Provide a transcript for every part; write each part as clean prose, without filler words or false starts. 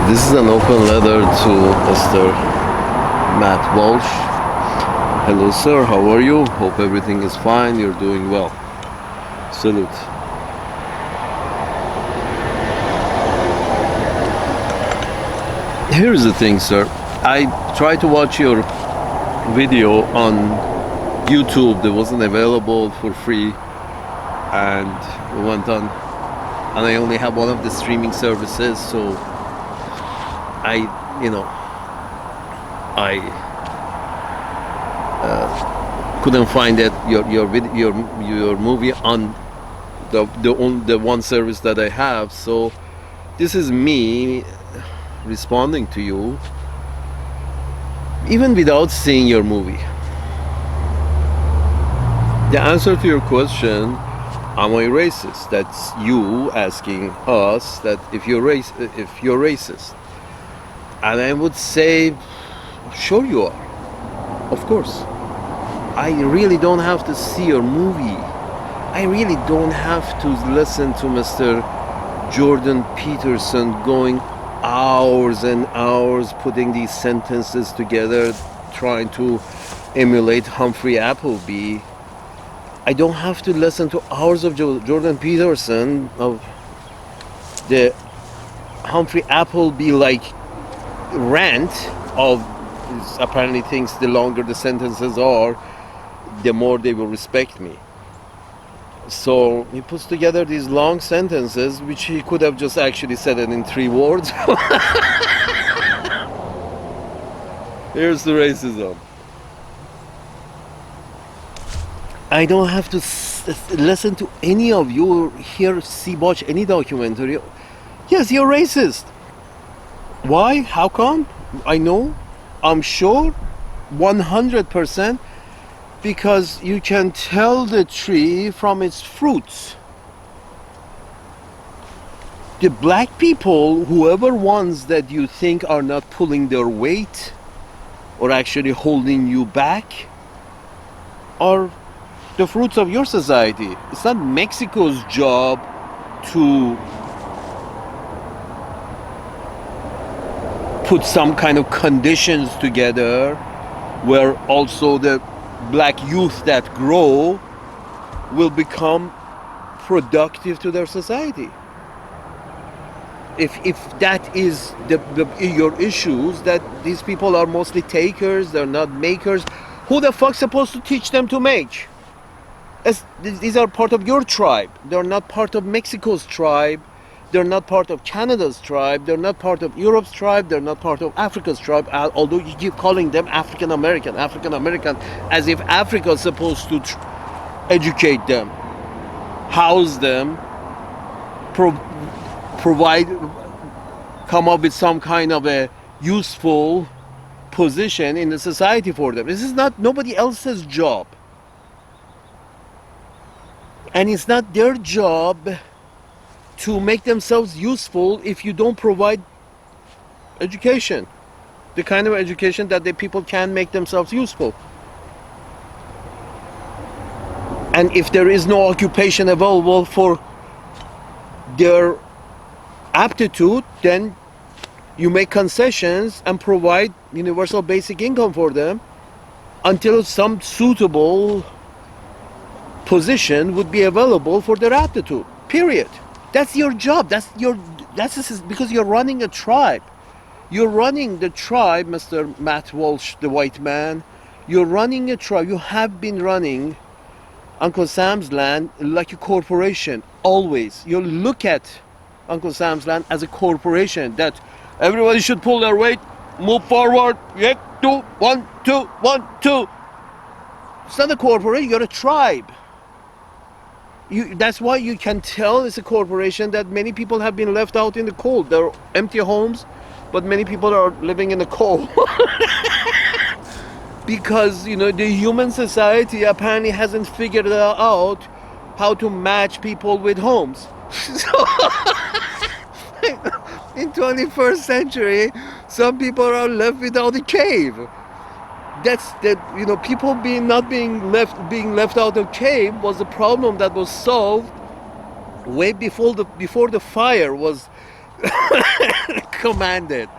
This is an open letter to Mr. Matt Walsh. Hello, sir. How are you? Hope everything is fine. You're doing well. Salute. Here's the thing, sir. I tried to watch your video on YouTube that wasn't available for free, and we went on. And I only have one of the streaming services, so I couldn't find your movie on the one service that I have. So this is me responding to you, even without seeing your movie. The answer to your question, am I racist? That's you asking us that if you're racist. And I would say, sure you are. Of course. I really don't have to see your movie. I really don't have to listen to Mr. Jordan Peterson going hours and hours putting these sentences together, trying to emulate Humphrey Appleby. I don't have to listen to hours of Jordan Peterson, of the Humphrey Appleby like rant of apparently thinks the longer the sentences are, the more they will respect me. So he puts together these long sentences which he could have just actually said it in 3 words. Here's the racism. I don't have to listen to any of you or watch any documentary. Yes, you're racist. Why? How come? I know. I'm sure. 100%. Because you can tell the tree from its fruits. The black people, whoever ones that you think are not pulling their weight or actually holding you back, are the fruits of your society. It's not Mexico's job to put some kind of conditions together where also the black youth that grow will become productive to their society. If that is your issues, that these people are mostly takers, they're not makers, who the fuck's supposed to teach them to make? These are part of your tribe. They're not part of Mexico's tribe. They're not part of Canada's tribe. They're not part of Europe's tribe. They're not part of Africa's tribe. Although you keep calling them African American, as if Africa is supposed to educate them, house them, provide, come up with some kind of a useful position in the society for them. This is not nobody else's job. And it's not their job to make themselves useful if you don't provide education, the kind of education that the people can make themselves useful. And if there is no occupation available for their aptitude, then you make concessions and provide universal basic income for them until some suitable position would be available for their aptitude. Period. That's your job. That's because you're running a tribe. You're running the tribe, Mr. Matt Walsh, the white man. You're running a tribe. You have been running Uncle Sam's land like a corporation, always. You look at Uncle Sam's land as a corporation that everybody should pull their weight, move forward, 2, 1, 2, 1, 2. It's not a corporation, you're a tribe. That's why you can tell it's a corporation that many people have been left out in the cold. There are empty homes, but many people are living in the cold. Because, the human society apparently hasn't figured out how to match people with homes. So, in 21st century, some people are left without a cave. People being left out of cave was a problem that was solved way before the fire was commanded.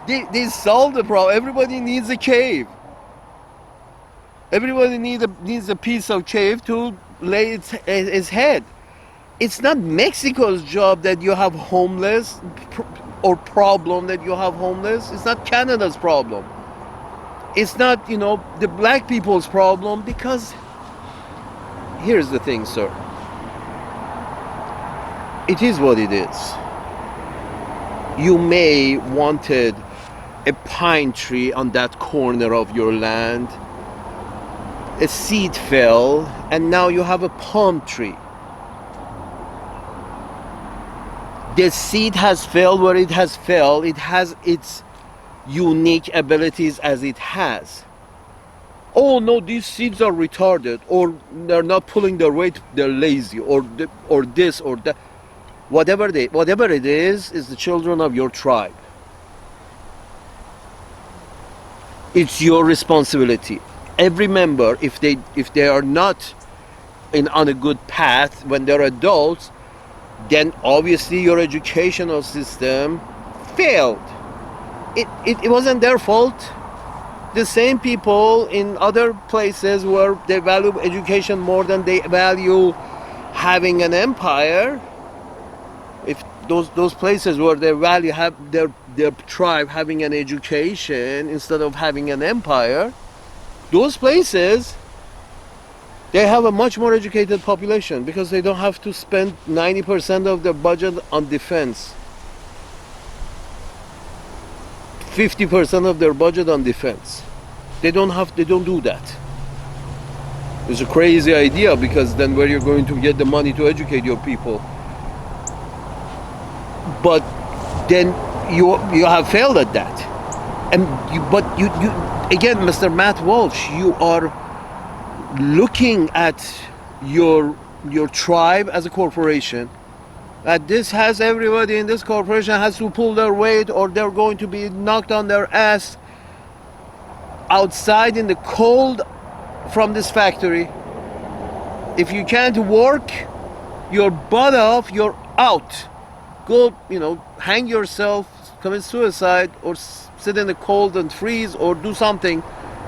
They solved the problem. Everybody needs a cave. Everybody needs a piece of cave to lay its head. It's not Mexico's job that you have homeless or problem that you have homeless. It's not Canada's problem. It's not, the black people's problem, because here's the thing, sir. It is what it is. You may wanted a pine tree on that corner of your land. A seed fell, and now you have a palm tree. The seed has fell where it has fell. It has its unique abilities as it has. Oh no, these seeds are retarded, or they're not pulling their weight, they're lazy, or this or that. Whatever it is the children of your tribe. It's your responsibility. Every member, if they are not on a good path when they're adults, then obviously your educational system failed. It wasn't their fault. The same people in other places where they value education more than they value having an empire, if those places where they value have their tribe having an education instead of having an empire, those places, they have a much more educated population because they don't have to spend 90% of their budget on defense, 50% of their budget on defense. They don't do that. It's a crazy idea, because then where you're going to get the money to educate your people? But then you have failed at that. And you again, Mr. Matt Walsh, you are looking at your tribe as a corporation. That this has everybody in this corporation has to pull their weight, or they're going to be knocked on their ass outside in the cold from this factory. If you can't work your butt off, you're out. Go, hang yourself, commit suicide, or sit in the cold and freeze, or do something.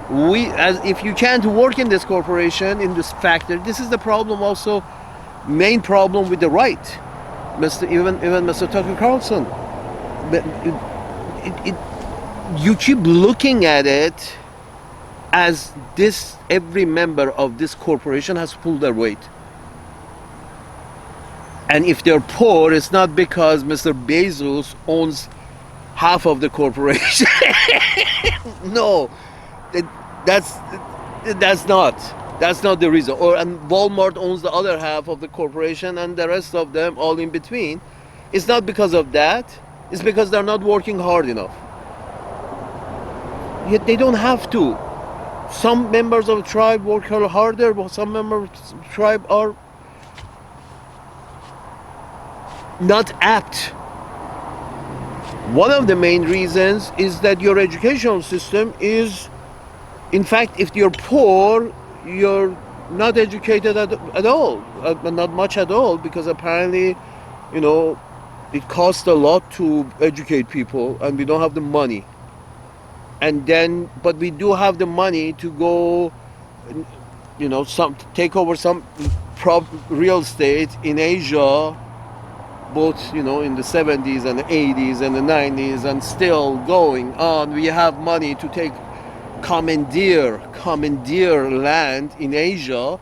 If you can't work in this corporation, in this factory, this is the problem also, main problem with the right. Even Mr. Tucker Carlson. You keep looking at it as this, every member of this corporation has pulled their weight. And if they're poor, it's not because Mr. Bezos owns half of the corporation. No, that's not the reason. And Walmart owns the other half of the corporation, and the rest of them all in between. It's not because of that. It's because they're not working hard enough. Yet they don't have to. Some members of the tribe work harder, but some members of the tribe are not apt. One of the main reasons is that your educational system is, in fact, if you're poor, you're not educated at all, not much at all, because apparently, it costs a lot to educate people, and we don't have the money. But we do have the money to go, take over some real estate in Asia, both, in the 70s and the 80s and the 90s, and still going on. We have money to take commandeer land in Asia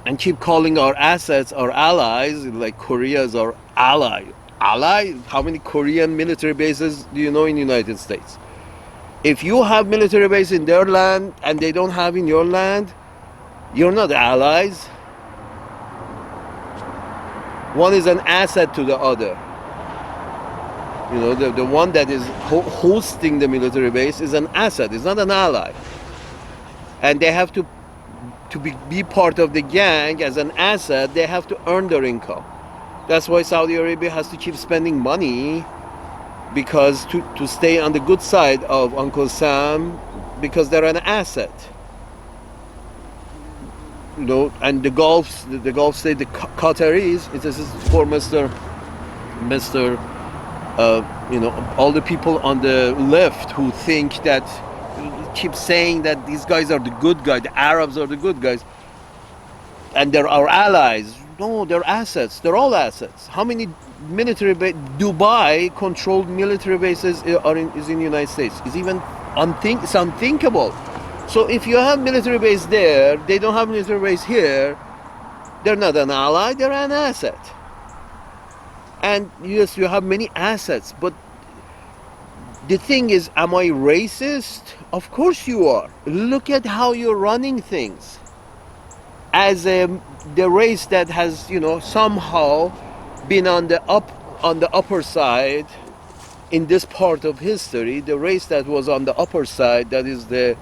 and keep calling our assets our allies, like Korea is our ally. How many Korean military bases do you know in the United States? If you have military base in their land and they don't have in your land, you're not allies. One is an asset to the other. The one that is hosting the military base is an asset, it's not an ally. And they have to be part of the gang as an asset, they have to earn their income. That's why Saudi Arabia has to keep spending money, because to stay on the good side of Uncle Sam, because they're an asset. And the Gulf state, the Qataris, this is for Mr. Mr. All the people on the left who think that, keep saying that these guys are the good guys, the Arabs are the good guys, and they're our allies. No, they're assets. They're all assets. How many military Dubai controlled military bases is in the United States? It's even it's unthinkable. So if you have military base there, they don't have military base here. They're not an ally. They're an asset. And yes, you have many assets, but the thing is, am I racist? Of course you are. Look at how you're running things. As the race that has, somehow been on the upper side in this part of history, the race that was on the upper side, that is the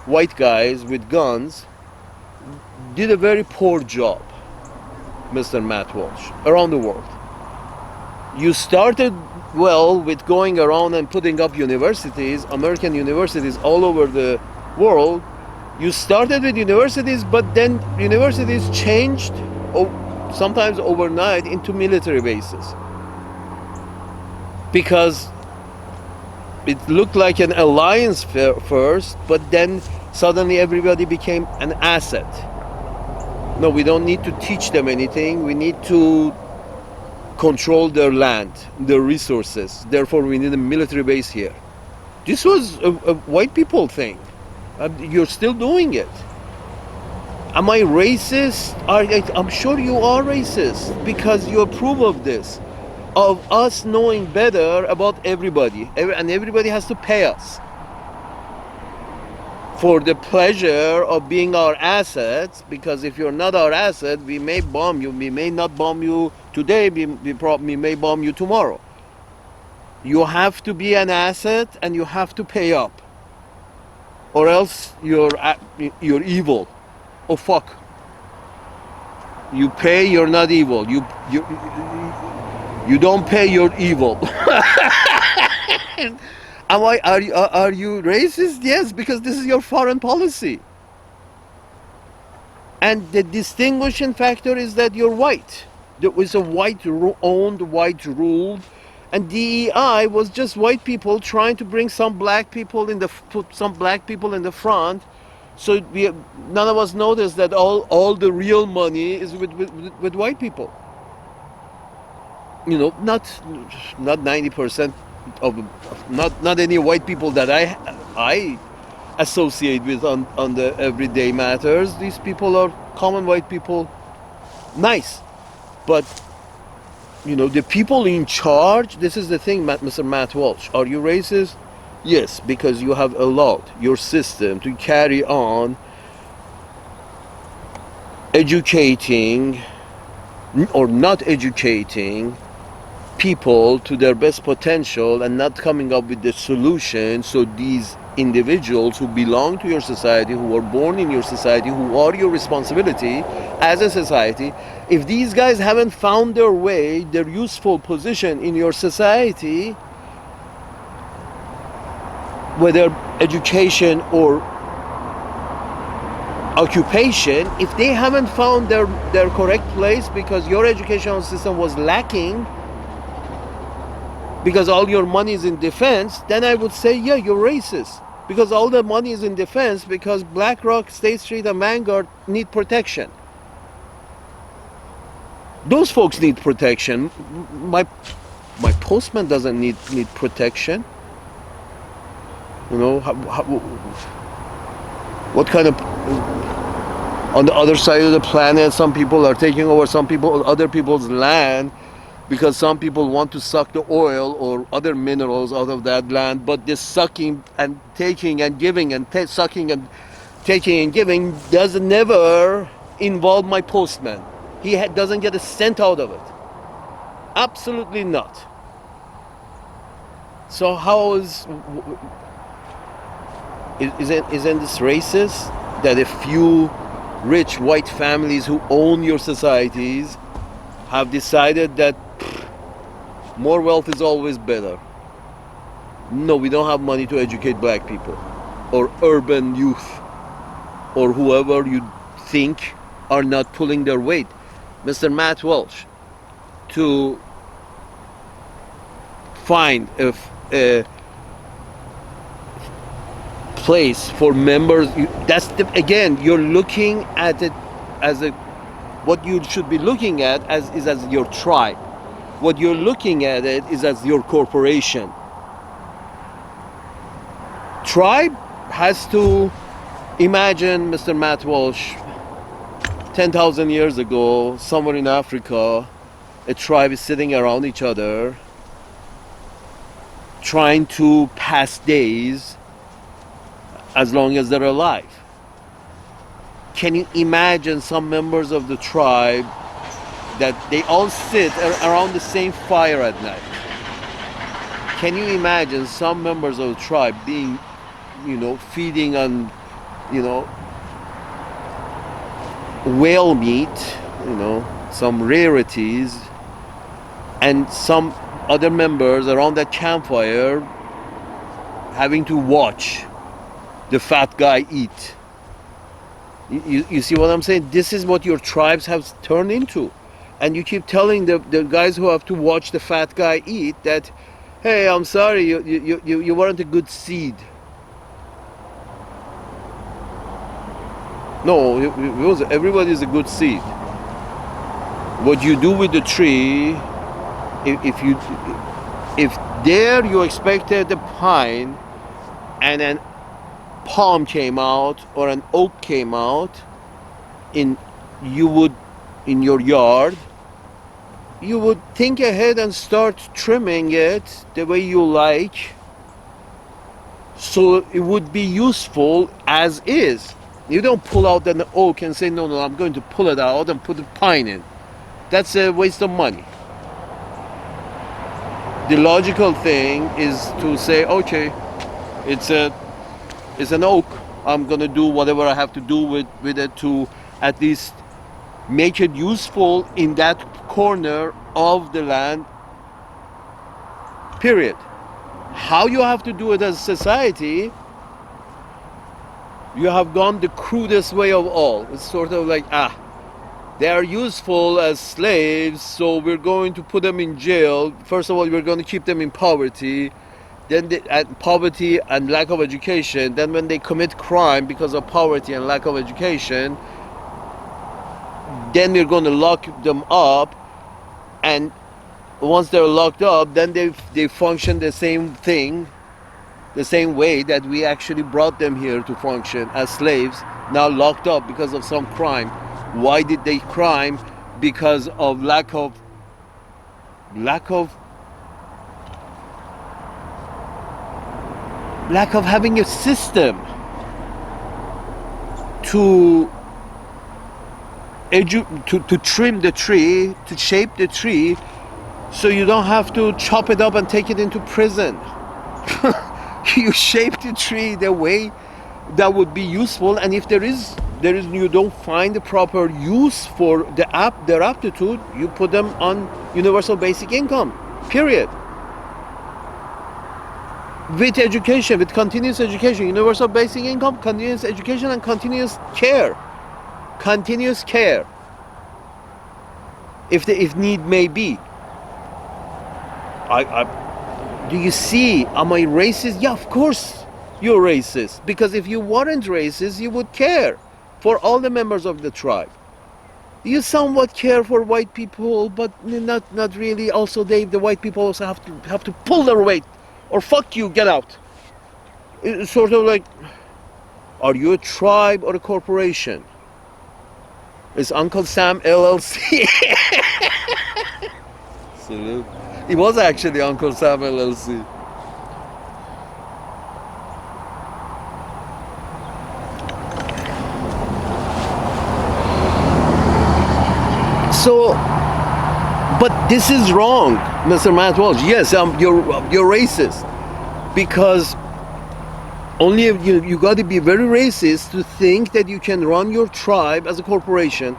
white guys with guns, did a very poor job, Mr. Matt Walsh, around the world. You started well with going around and putting up universities, American universities all over the world. You started with universities, but then universities changed, sometimes overnight, into military bases. Because it looked like an alliance first, but then suddenly everybody became an asset. No, we don't need to teach them anything. We need to control their land, their resources. Therefore, we need a military base here. This was a white people thing. You're still doing it. Am I racist? I'm sure you are racist because you approve of this, of us knowing better about everybody, and everybody has to pay us for the pleasure of being our assets. Because if you're not our asset, we may bomb you. We may not bomb you today. We may bomb you tomorrow. You have to be an asset, and you have to pay up, or else you're evil. Oh fuck! You pay, you're not evil. You don't pay, you're evil. Are you racist? Yes, because this is your foreign policy. And the distinguishing factor is that you're white. There was a white-owned, white-ruled, and DEI was just white people trying to bring some black people put some black people in the front. So none of us noticed that all the real money is with white people. Not 90% of not any white people that I associate with on the everyday matters. These people are common white people, nice, but the people in charge. This is the thing, Mr. Matt Walsh. Are you racist? Yes, because you have allowed your system to carry on educating or not educating people to their best potential and not coming up with the solution. So these individuals who belong to your society, who are born in your society, who are your responsibility as a society, if these guys haven't found their way, their useful position in your society, whether education or occupation, if they haven't found their correct place because your educational system was lacking, because all your money is in defense, then I would say, yeah, you're racist. Because all the money is in defense because BlackRock, State Street, and Vanguard need protection. Those folks need protection. My postman doesn't need protection. What kind of, on the other side of the planet, some people are taking over other people's land because some people want to suck the oil or other minerals out of that land. But this sucking and taking and giving and sucking and taking and giving does never involve my postman. He doesn't get a cent out of it. Absolutely not. So how isn't this racist that a few rich white families who own your societies have decided that more wealth is always better? No, we don't have money to educate black people or urban youth or whoever you think are not pulling their weight. Mr. Matt Walsh, to find a place for members. That's again, you're looking at it as a, what you should be looking at is as your tribe. What you're looking at it is as your corporation. Tribe has to imagine, Mr. Matt Walsh, 10,000 years ago, somewhere in Africa, a tribe is sitting around each other, trying to pass days as long as they're alive. Can you imagine some members of the tribe that they all sit around the same fire at night? Can you imagine some members of the tribe being, feeding on, whale meat, some rarities, and some other members around that campfire having to watch the fat guy eat? You see what I'm saying? This is what your tribes have turned into. And you keep telling the guys who have to watch the fat guy eat that, hey, I'm sorry, you weren't a good seed. No, everybody's a good seed. What you do with the tree, if there you expected a pine and an palm came out or an oak came out in your yard, you would think ahead and start trimming it the way you like, so it would be useful as is. You don't pull out an oak and say, no, I'm going to pull it out and put a pine in. That's a waste of money. The logical thing is to say, okay, it's an oak. I'm gonna do whatever I have to do with it to at least make it useful in that corner of the land, period. How you have to do it as a society, you have gone the crudest way of all. It's sort of like, they are useful as slaves, so we're going to put them in jail. First of all, we're going to keep them in poverty. Then poverty and lack of education. Then when they commit crime because of poverty and lack of education, then we're going to lock them up. And once they're locked up, then they function the same thing, the same way that we actually brought them here to function as slaves, now locked up because of some crime. Why did they crime? Because of lack of having a system to trim the tree, to shape the tree, so you don't have to chop it up and take it into prison. You shape the tree the way that would be useful, and if there is you don't find the proper use for their aptitude, you put them on universal basic income, period. With education, with continuous education, universal basic income, continuous education, and continuous care. Continuous care, if need may be. Do you see? Am I racist? Yeah, of course you're racist. Because if you weren't racist, you would care for all the members of the tribe. You somewhat care for white people, but not really. Also, the white people also have to pull their weight, or fuck you, get out. It's sort of like, are you a tribe or a corporation? It's Uncle Sam LLC. Salute. It was actually Uncle Sam LLC. So, but this is wrong, Mr. Matt Walsh. Yes, you're racist, because only if you got to be very racist to think that you can run your tribe as a corporation.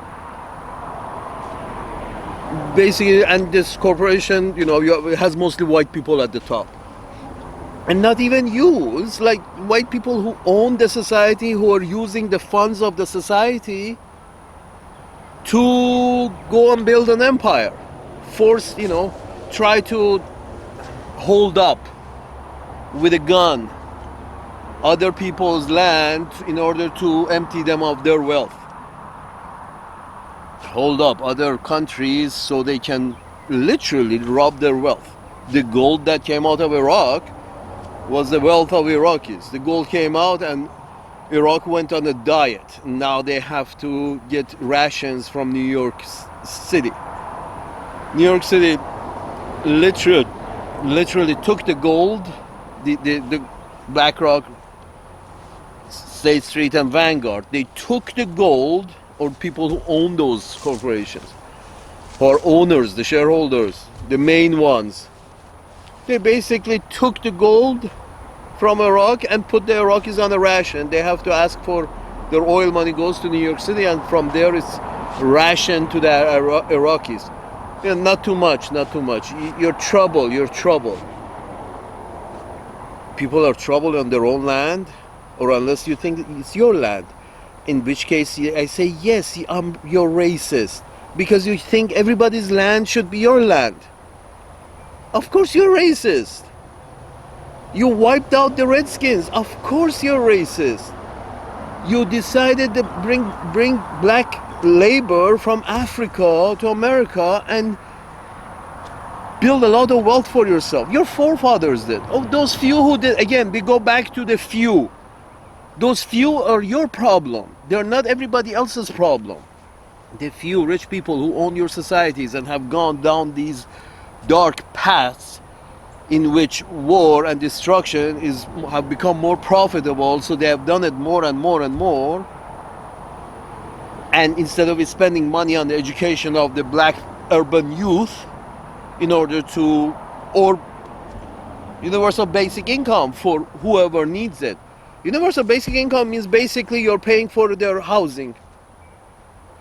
Basically, and this corporation, it has mostly white people at the top. And not even you. It's like white people who own the society, who are using the funds of the society to go and build an empire. Try to hold up with a gun other people's land in order to empty them of their wealth. Hold up other countries so they can literally rob their wealth. The gold that came out of Iraq was the wealth of Iraqis. The gold came out and Iraq went on a diet. Now they have to get rations from New York City. New York City literally took the gold, the BlackRock, State Street and Vanguard. They took the gold, or people who own those corporations, or owners, the shareholders, the main ones. They basically took the gold from Iraq and put the Iraqis on a ration. They have to ask for their oil money goes to New York City, and from there it's rationed to the Iraqis. Yeah, not too much. You're trouble. People are troubled on their own land, or unless you think it's your land. In which case I say, yes, you're racist. Because you think everybody's land should be your land. Of course you're racist. You wiped out the Redskins. Of course you're racist. You decided to bring black labor from Africa to America and build a lot of wealth for yourself. Your forefathers did. Oh, those few who did. Again, we go back to the few. Those few are your problem. They're not everybody else's problem. The few rich people who own your societies and have gone down these dark paths in which war and destruction have become more profitable, so they have done it more and more and more. And instead of spending money on the education of the black urban youth in order to, or universal basic income for whoever needs it. Universal basic income means basically you're paying for their housing.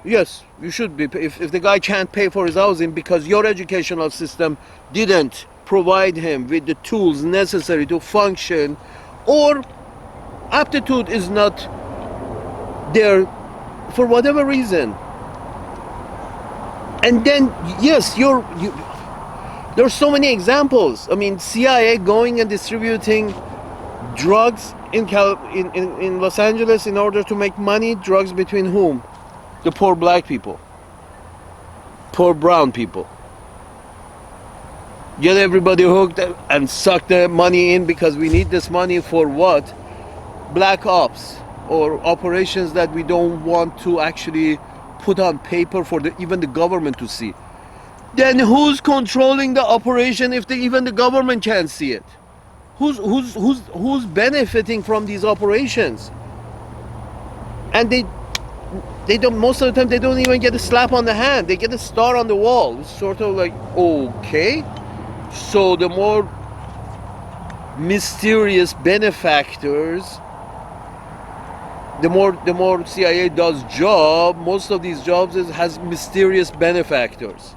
Yes, you should be. If the guy can't pay for his housing because your educational system didn't provide him with the tools necessary to function, or aptitude is not there for whatever reason. And then, yes, there's so many examples. I mean, CIA going and distributing drugs in Los Angeles in order to make money. Drugs between whom? The poor black people, poor brown people. Get everybody hooked and suck the money in, because we need this money for what? Black ops, or operations that we don't want to actually put on paper for even the government to see. Then who's controlling the operation if even the government can't see it? Who's benefiting from these operations? And they don't, most of the time they don't even get a slap on the hand. They get a star on the wall. It's sort of like, okay. So the more mysterious benefactors, the more CIA does job. Most of these jobs has mysterious benefactors,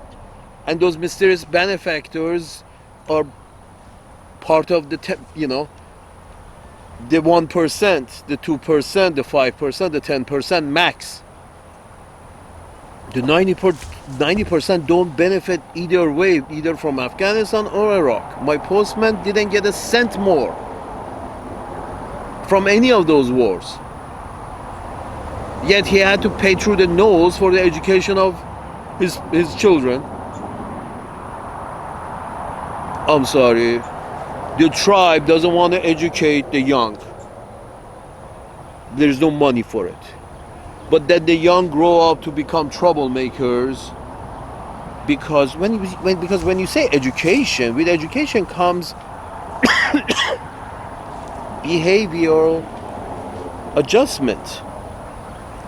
and those mysterious benefactors are part of the the 1%, the 2%, the 5%, the 10% max. The 90% don't benefit either way, either from Afghanistan or Iraq. My postman didn't get a cent more from any of those wars. Yet he had to pay through the nose for the education of his children. I'm sorry. The tribe doesn't want to educate the young. There's no money for it. But that the young grow up to become troublemakers, because when you say education, with education comes behavioral adjustment.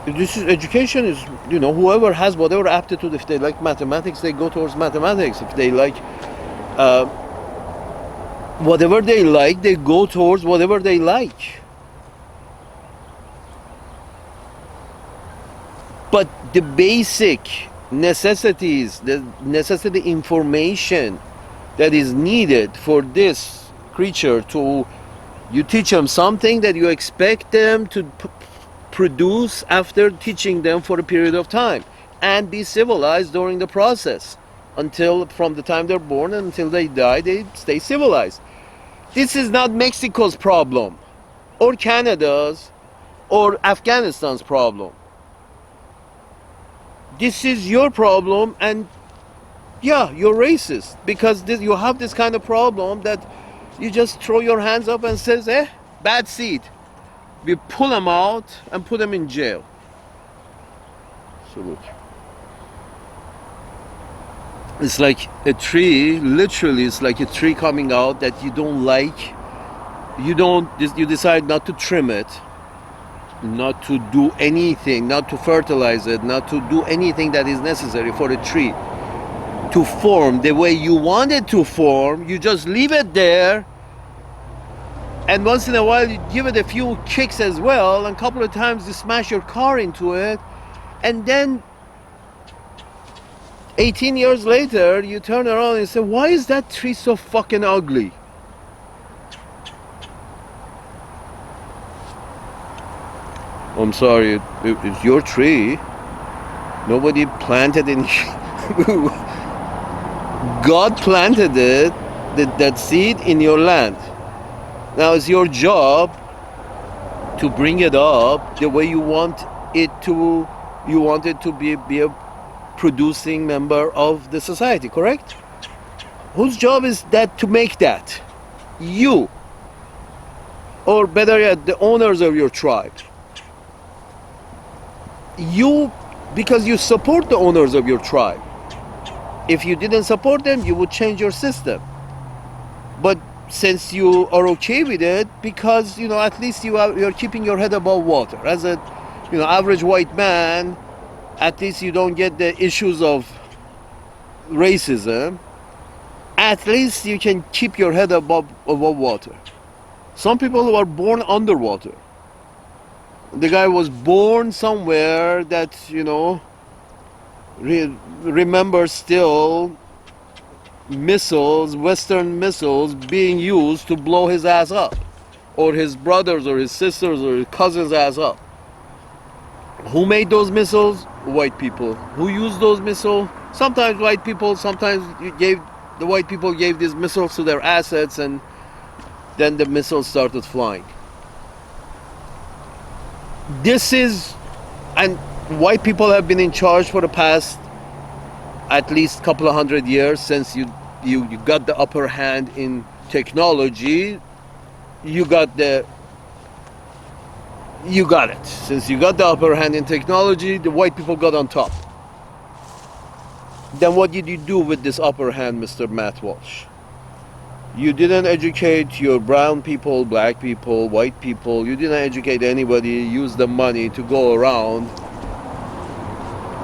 Education is, whoever has whatever aptitude. If they like mathematics, they go towards mathematics. If they like whatever they like, they go towards whatever they like. But the basic necessities, the necessity information that is needed for this creature you teach them something that you expect them to produce after teaching them for a period of time, and be civilized during the process. until from the time they're born until they die, they stay civilized. This is not Mexico's problem, or Canada's, or Afghanistan's problem. This is your problem, and yeah, you're racist because you have this kind of problem that you just throw your hands up and says, bad seed. We pull them out and put them in jail. So look. It's like a tree, literally it's like a tree coming out that you don't like. You decide not to trim it, not to do anything, not to fertilize it, not to do anything that is necessary for a tree to form the way you want it to form. You just leave it there, and once in a while you give it a few kicks as well, and a couple of times you smash your car into it, and then 18 years later you turn around and say, why is that tree so fucking ugly? I'm sorry, it's your tree. Nobody planted it. God planted it, that seed in your land. Now it's your job to bring it up the way you want it to. You want it to be a producing member of the society, correct? Whose job is that to make that? You. Or better yet, the owners of your tribe. You, because you support the owners of your tribe. If you didn't support them, you would change your system. But since you are okay with it, because at least you're keeping your head above water. As a average white man, at least you don't get the issues of racism. At least you can keep your head above water. Some people who are born underwater. The guy was born somewhere that remembers still missiles, Western missiles being used to blow his ass up, or his brothers or his sisters or his cousins' ass up. Who made those missiles? White people. Who used those missiles? Sometimes white people, sometimes the white people gave these missiles to their assets, and then the missiles started flying. And white people have been in charge for the past at least couple of 100 years. Since you got the upper hand in technology, you got it. Since you got the upper hand in technology, the white people got on top. Then what did you do with this upper hand, Mr. Matt Walsh? You didn't educate your brown people, black people, white people. You didn't educate anybody. Use the money to go around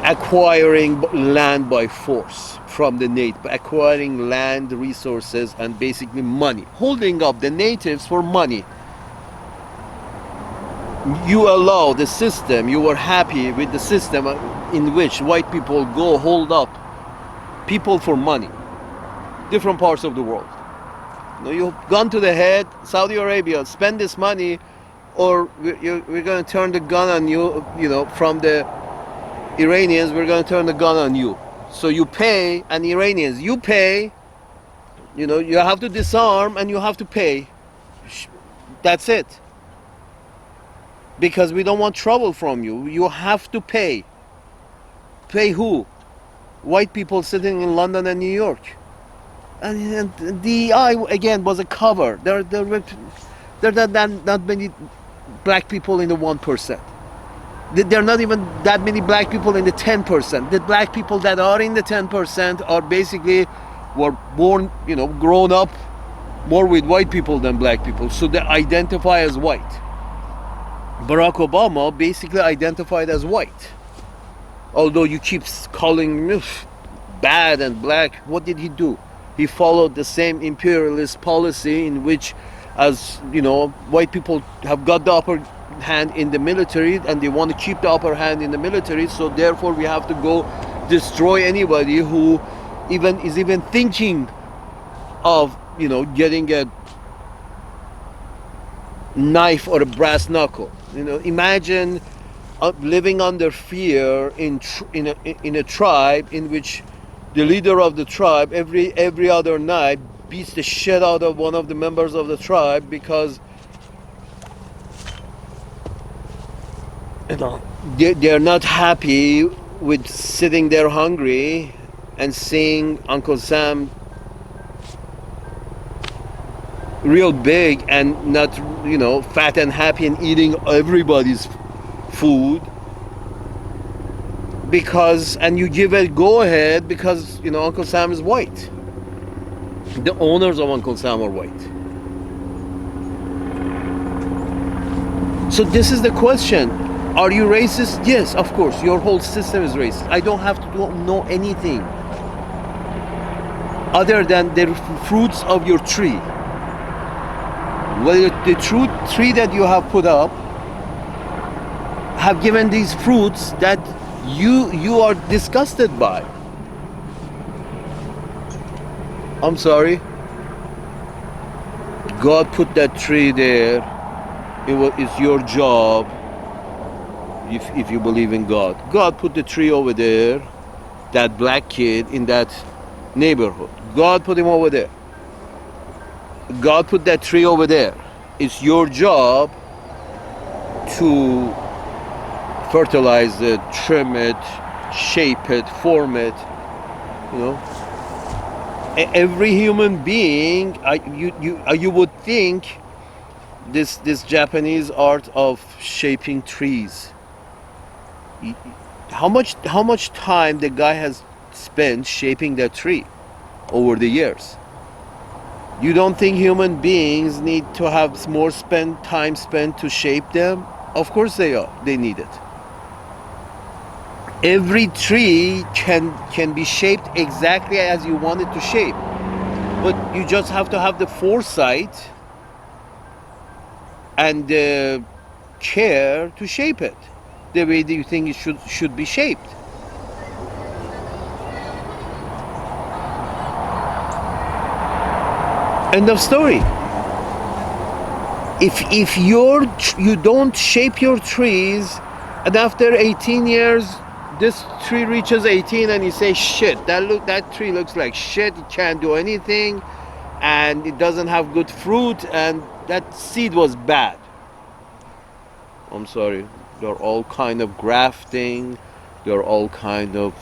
acquiring land by force from the native, acquiring land resources and basically money, holding up the natives for money. You allow the system, you were happy with the system in which white people go hold up people for money. Different parts of the world. You've gone to the head, Saudi Arabia, spend this money, or we're going to turn the gun on you, from the Iranians, we're going to turn the gun on you. So you pay, and Iranians, you pay, you have to disarm and you have to pay. That's it. Because we don't want trouble from you. You have to pay. Pay who? White people sitting in London and New York. And DEI again was a cover. There are not many black people in the 1%. There are not even that many black people in the 10%. The black people that are in the 10% are basically were born, grown up more with white people than black people. So they identify as white. Barack Obama basically identified as white. Although you keep calling him bad and black, what did he do? He followed the same imperialist policy in which, as white people have got the upper hand in the military and they want to keep the upper hand in the military, so therefore we have to go destroy anybody who is even thinking of getting a knife or a brass knuckle. Imagine living under fear in a tribe in which the leader of the tribe every other night beats the shit out of one of the members of the tribe because you know they're not happy with sitting there hungry and seeing Uncle Sam real big and not fat and happy and eating everybody's food because and you give a go ahead because Uncle Sam is white. The owners of Uncle Sam are white. So this is the question. Are you racist? Yes, of course. Your whole system is racist. I don't have to know anything other than the fruits of your tree. Well, the tree that you have put up have given these fruits that you are disgusted by. I'm sorry. God put that tree there. It's your job. If you believe in God, God put the tree over there. That black kid in that neighborhood, God put him over there. God put that tree over there. It's your job to fertilize it, trim it, shape it, form it. Every human being, you would think this Japanese art of shaping trees. How much time the guy has spent shaping that tree over the years? You don't think human beings need to have more time spent to shape them? Of course they need it. Every tree can be shaped exactly as you want it to shape, but you just have to have the foresight and the care to shape it the way that you think it should be shaped. End of story. If you don't shape your trees, and after 18 years this tree reaches 18 and you say, shit, that tree looks like shit, it can't do anything and it doesn't have good fruit and that seed was bad. I'm sorry. There are all kind of grafting, there are all kind of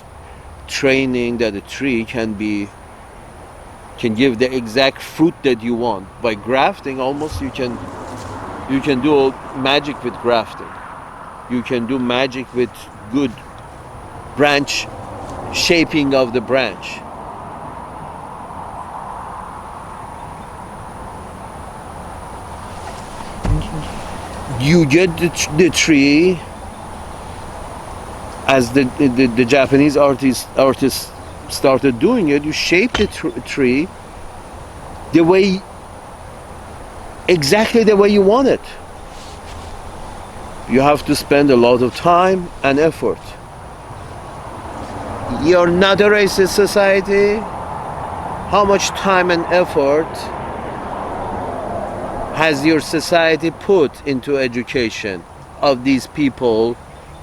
training that a tree can give the exact fruit that you want. By grafting, almost you can do magic with grafting. You can do magic with good branch shaping of the branch. You get the tree as the Japanese artists started doing it. You shape the tree exactly the way you want it. You have to spend a lot of time and effort. You're not a racist society. How much time and effort has your society put into education of these people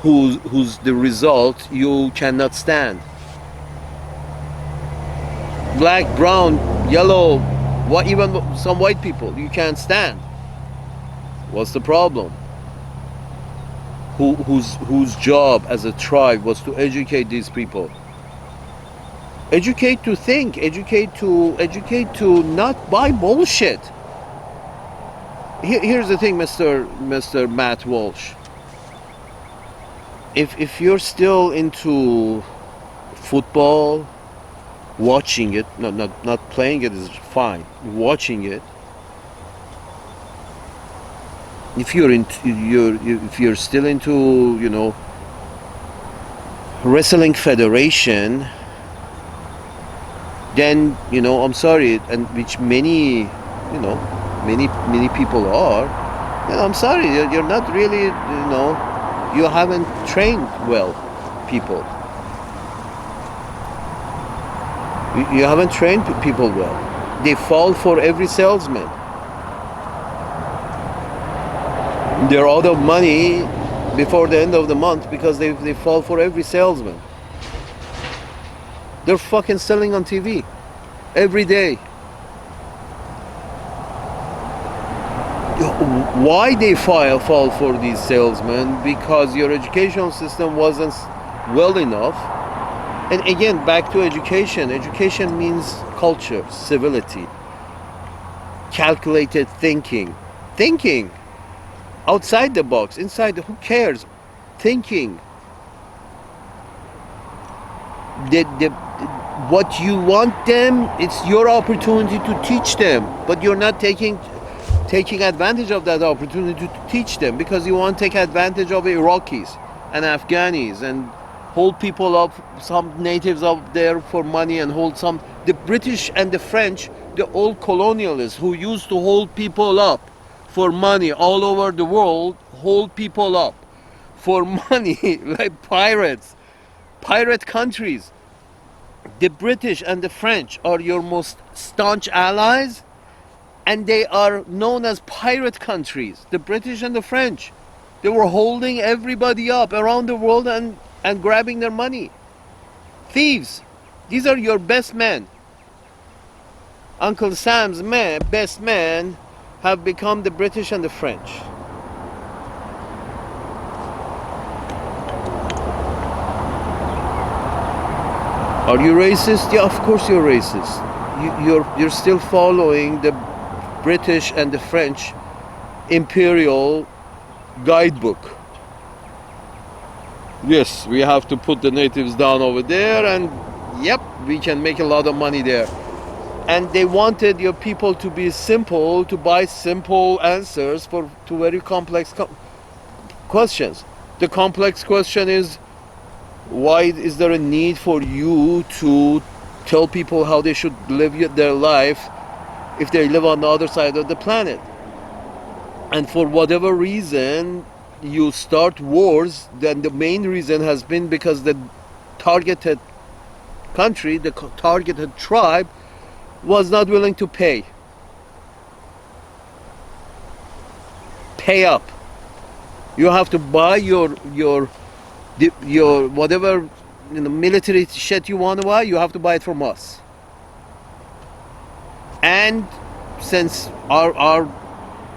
whose the result you cannot stand? Black, brown, yellow, even some white people you can't stand. What's the problem? Whose job as a tribe was to educate these people? Educate to think, educate to not buy bullshit. Here's the thing, Mr. Matt Walsh. If you're still into football, watching it, not playing it is fine. Watching it. If you're still into wrestling federation, then I'm sorry, and which many people are. I'm sorry, you're not really you haven't trained well people. You haven't trained people well. They fall for every salesman. They're out of money before the end of the month because they fall for every salesman. They're fucking selling on TV every day. Why they fall for these salesmen? Because your educational system wasn't well enough. And again, back to education. Education means culture, civility, calculated thinking. Thinking outside the box, inside, who cares? Thinking. What you want them, it's your opportunity to teach them, but you're not taking advantage of that opportunity to teach them, because you want to take advantage of Iraqis and Afghanis and hold people up, some natives up there for money, and hold some, the British and the French, the old colonialists who used to hold people up for money all over the world, hold people up for money like pirates, pirate countries. The British and the French are your most staunch allies, and they are known as pirate countries. The British and the French, they were holding everybody up around the world and grabbing their money. Thieves. These are your best men. Uncle Sam's best men have become the British and the French. Are you racist? Yeah, of course you're racist. You're still following the British and the French imperial guidebook. Yes, we have to put the natives down over there, and yep, we can make a lot of money there. And they wanted your people to be simple, to buy simple answers to very complex questions. The complex question is, why is there a need for you to tell people how they should live their life if they live on the other side of the planet? And for whatever reason you start wars, then the main reason has been because the targeted country, the targeted tribe, was not willing to pay up. You have to buy your whatever military shit you want to buy, you have to buy it from us. And since our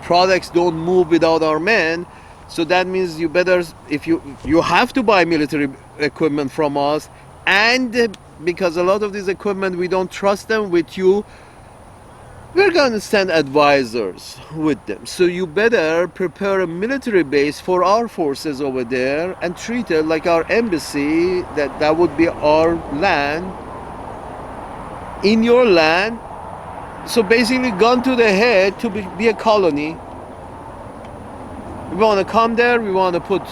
products don't move without our men, so that means you better, if you have to buy military equipment from us, and because a lot of this equipment we don't trust them with you, we're going to send advisors with them. So you better prepare a military base for our forces over there and treat it like our embassy, that would be our land, in your land. So basically, gun to the head to be a colony. We want to come there, we want to put,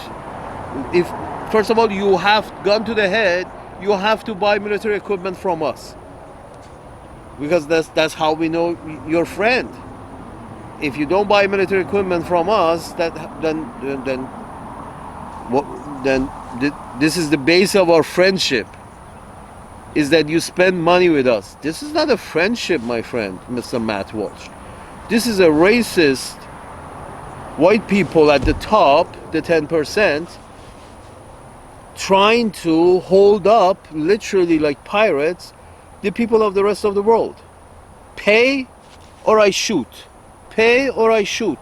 if first of all you have gun to the head, you have to buy military equipment from us. Because that's how we know your friend. If you don't buy military equipment from us, then this is the base of our friendship, is that you spend money with us. This is not a friendship, my friend, Mr. Matt Walsh. This is a racist white people at the top, the 10%, trying to hold up, literally like pirates, the people of the rest of the world. Pay or I shoot. Pay or I shoot.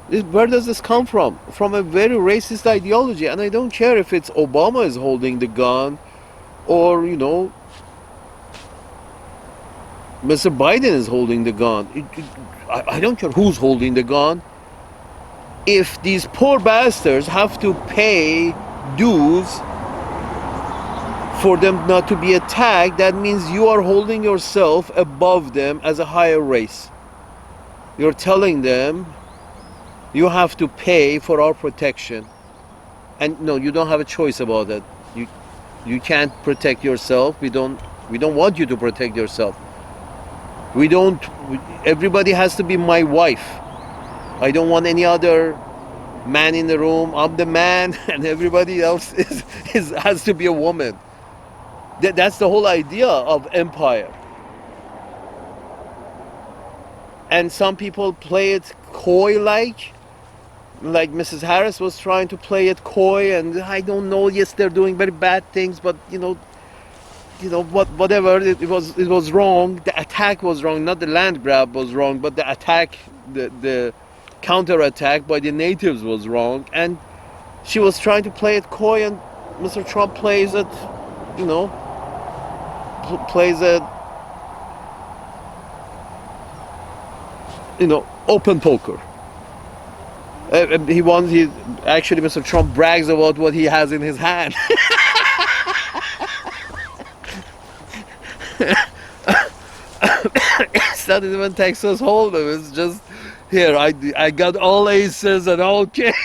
Where does this come from? From a very racist ideology. And I don't care if it's Obama is holding the gun, or Mr. Biden is holding the gun. I don't care who's holding the gun. If these poor bastards have to pay dues for them not to be attacked, that means you are holding yourself above them as a higher race. You're telling them you have to pay for our protection. And no, you don't have a choice about that. You can't protect yourself. We don't want you to protect yourself. Everybody has to be my wife. I don't want any other man in the room. I'm the man and everybody else has to be a woman. That's the whole idea of empire. And some people play it coy like Mrs. Harris was trying to play it coy, and I don't know, yes, they're doing very bad things, but whatever, it was wrong. The attack was wrong, not the land grab was wrong, but the attack, the counter attack by the natives was wrong. And she was trying to play it coy, and Mr. Trump plays it, plays it, open poker. Actually, Mr. Trump brags about what he has in his hand. It's not even Texas Hold'em. It's just, here, I got all aces and all kings.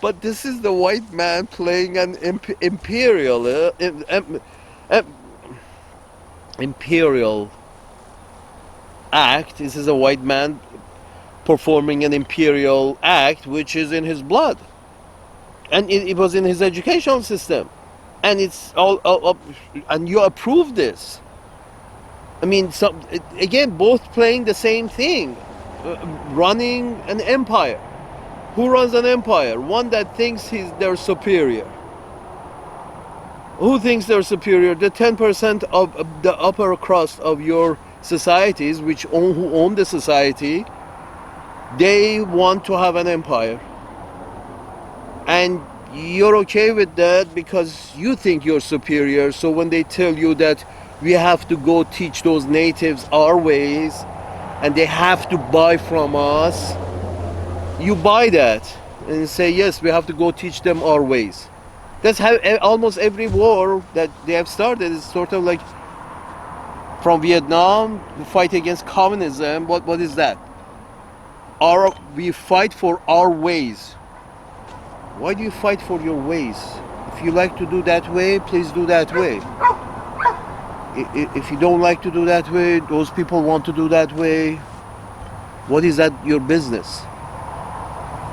But this is the white man playing an imperial act. This is a white man performing an imperial act, which is in his blood, and it was in his educational system, and it's all and you approve this. I mean, again, both playing the same thing, running an empire. Who runs an empire? One that thinks they're superior. Who thinks they're superior? The 10% of the upper crust of your societies, who own the society, they want to have an empire. And you're okay with that because you think you're superior. So when they tell you that we have to go teach those natives our ways and they have to buy from us, you buy that and say, yes, we have to go teach them our ways. That's how almost every war that they have started is sort of like, from Vietnam, the fight against communism. What is that? We fight for our ways. Why do you fight for your ways? If you like to do that way, please do that way. If you don't like to do that way, those people want to do that way, what is that your business?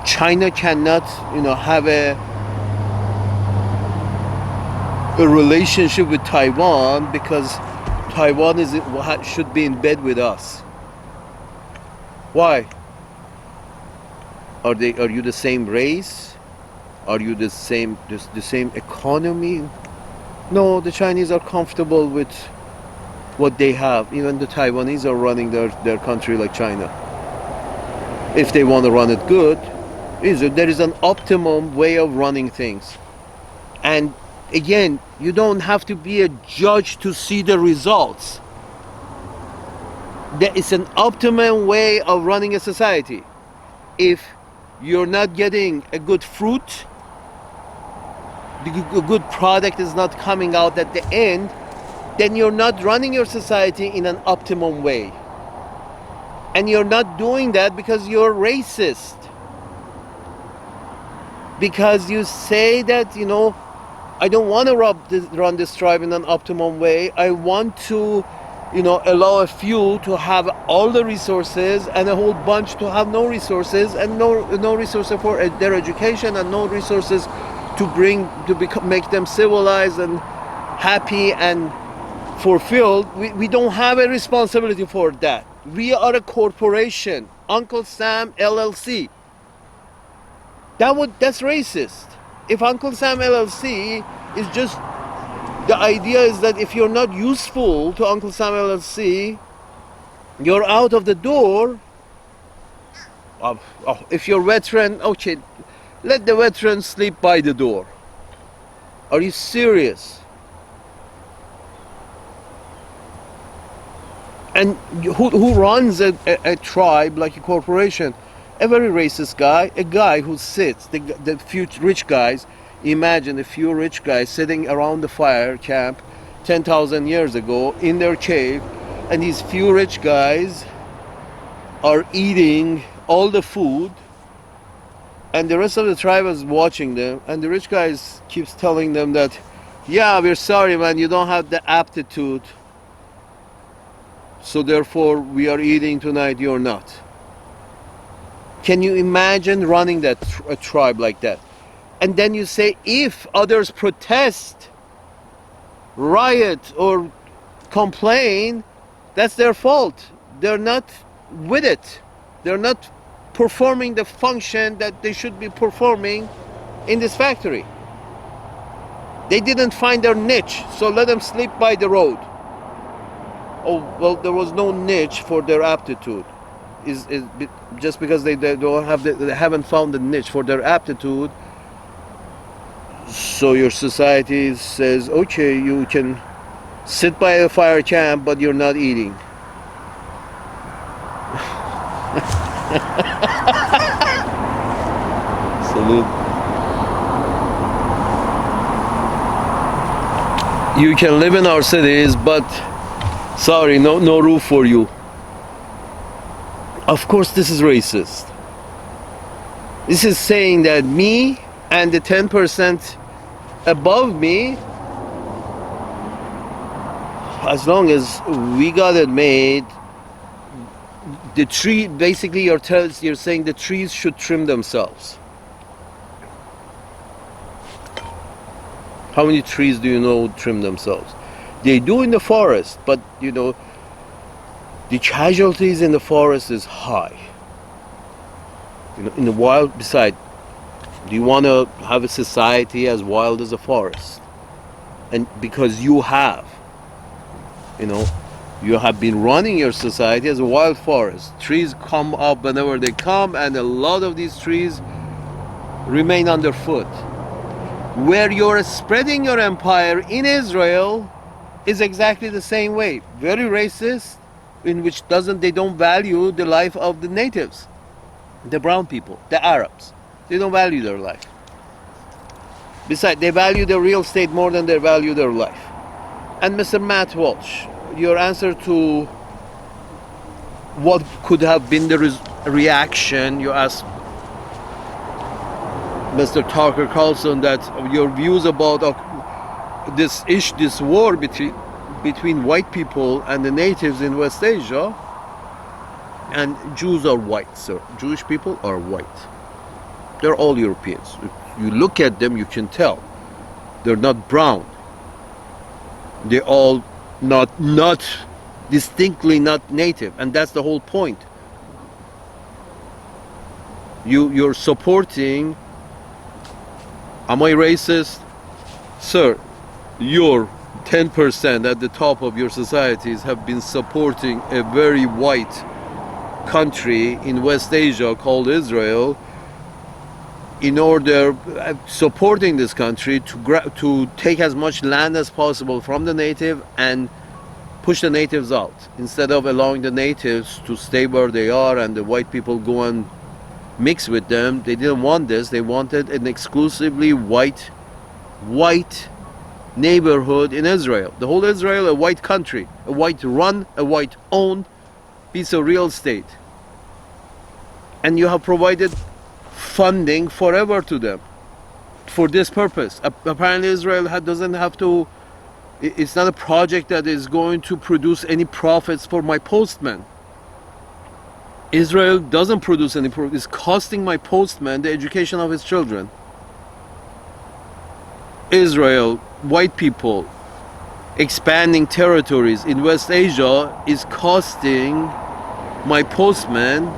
China cannot, have a relationship with Taiwan because Taiwan should be in bed with us. Why? Are you the same race? Are you the same economy? No, the Chinese are comfortable with what they have. Even the Taiwanese are running their country like China. If they want to run it good, there is an optimum way of running things. And again, you don't have to be a judge to see the results. There is an optimum way of running a society. If you're not getting a good fruit, a good product is not coming out at the end, then you're not running your society in an optimum way. And you're not doing that because you're racist. Because you say that, I don't want to run this tribe in an optimum way. I want to, allow a few to have all the resources and a whole bunch to have no resources, and no resources for their education, and no resources to make them civilized and happy and fulfilled. We don't have a responsibility for that. We are a corporation, Uncle Sam LLC. That's racist. If Uncle Sam LLC is just, the idea is that if you're not useful to Uncle Sam LLC, you're out of the door. If you're veteran, okay, let the veteran sleep by the door. Are you serious? And who runs a tribe like a corporation? A very racist guy, a guy who sits, the few rich guys. Imagine a few rich guys sitting around the fire camp 10,000 years ago in their cave, and these few rich guys are eating all the food, and the rest of the tribe is watching them, and the rich guys keeps telling them that, yeah, we're sorry, man, you don't have the aptitude, so therefore we are eating tonight, you're not. Can you imagine running a tribe like that? And then you say, if others protest, riot, or complain, that's their fault. They're not with it. They're not performing the function that they should be performing in this factory. They didn't find their niche, so let them sleep by the road. Oh, well, there was no niche for their aptitude. Is just because they don't have they haven't found the niche for their aptitude. So your society says, okay, you can sit by a fire camp, but you're not eating. Salute. You can live in our cities, but sorry, no roof for you. Of course, this is racist. This is saying that me and the 10% above me, as long as we got it made, the tree, basically you're saying the trees should trim themselves. How many trees do you know trim themselves? They do in the forest, but you know, the casualties in the forest is high. You know, in the wild, besides, do you want to have a society as wild as a forest? And because you have, you know, you have been running your society as a wild forest. Trees come up whenever they come, and a lot of these trees remain underfoot. Where you're spreading your empire in Israel is exactly the same way. Very racist, in which they don't value the life of the natives, the brown people, the Arabs. They don't value their life. Besides, they value their real estate more than they value their life. And Mr. Matt Walsh, your answer to what could have been the reaction, you asked Mr. Tucker Carlson that your views about this war between white people and the natives in West Asia. And Jews are white, sir. Jewish people are white. They're all Europeans. If you look at them, you can tell. They're not brown. They're all not distinctly not native. And that's the whole point. You're supporting, am I racist? Sir, your 10% at the top of your societies have been supporting a very white country in West Asia called Israel, in order supporting this country to take as much land as possible from the native and push the natives out, instead of allowing the natives to stay where they are and the white people go and mix with them. They didn't want this. They wanted an exclusively white neighborhood in Israel. The whole Israel, a white country, a white run, a white owned piece of real estate. And you have provided funding forever to them for this purpose. Apparently Israel doesn't have to, it's not a project that is going to produce any profits for my postman. Israel doesn't produce any profit. It's costing my postman the education of his children. Israel, white people, expanding territories in West Asia is costing my postman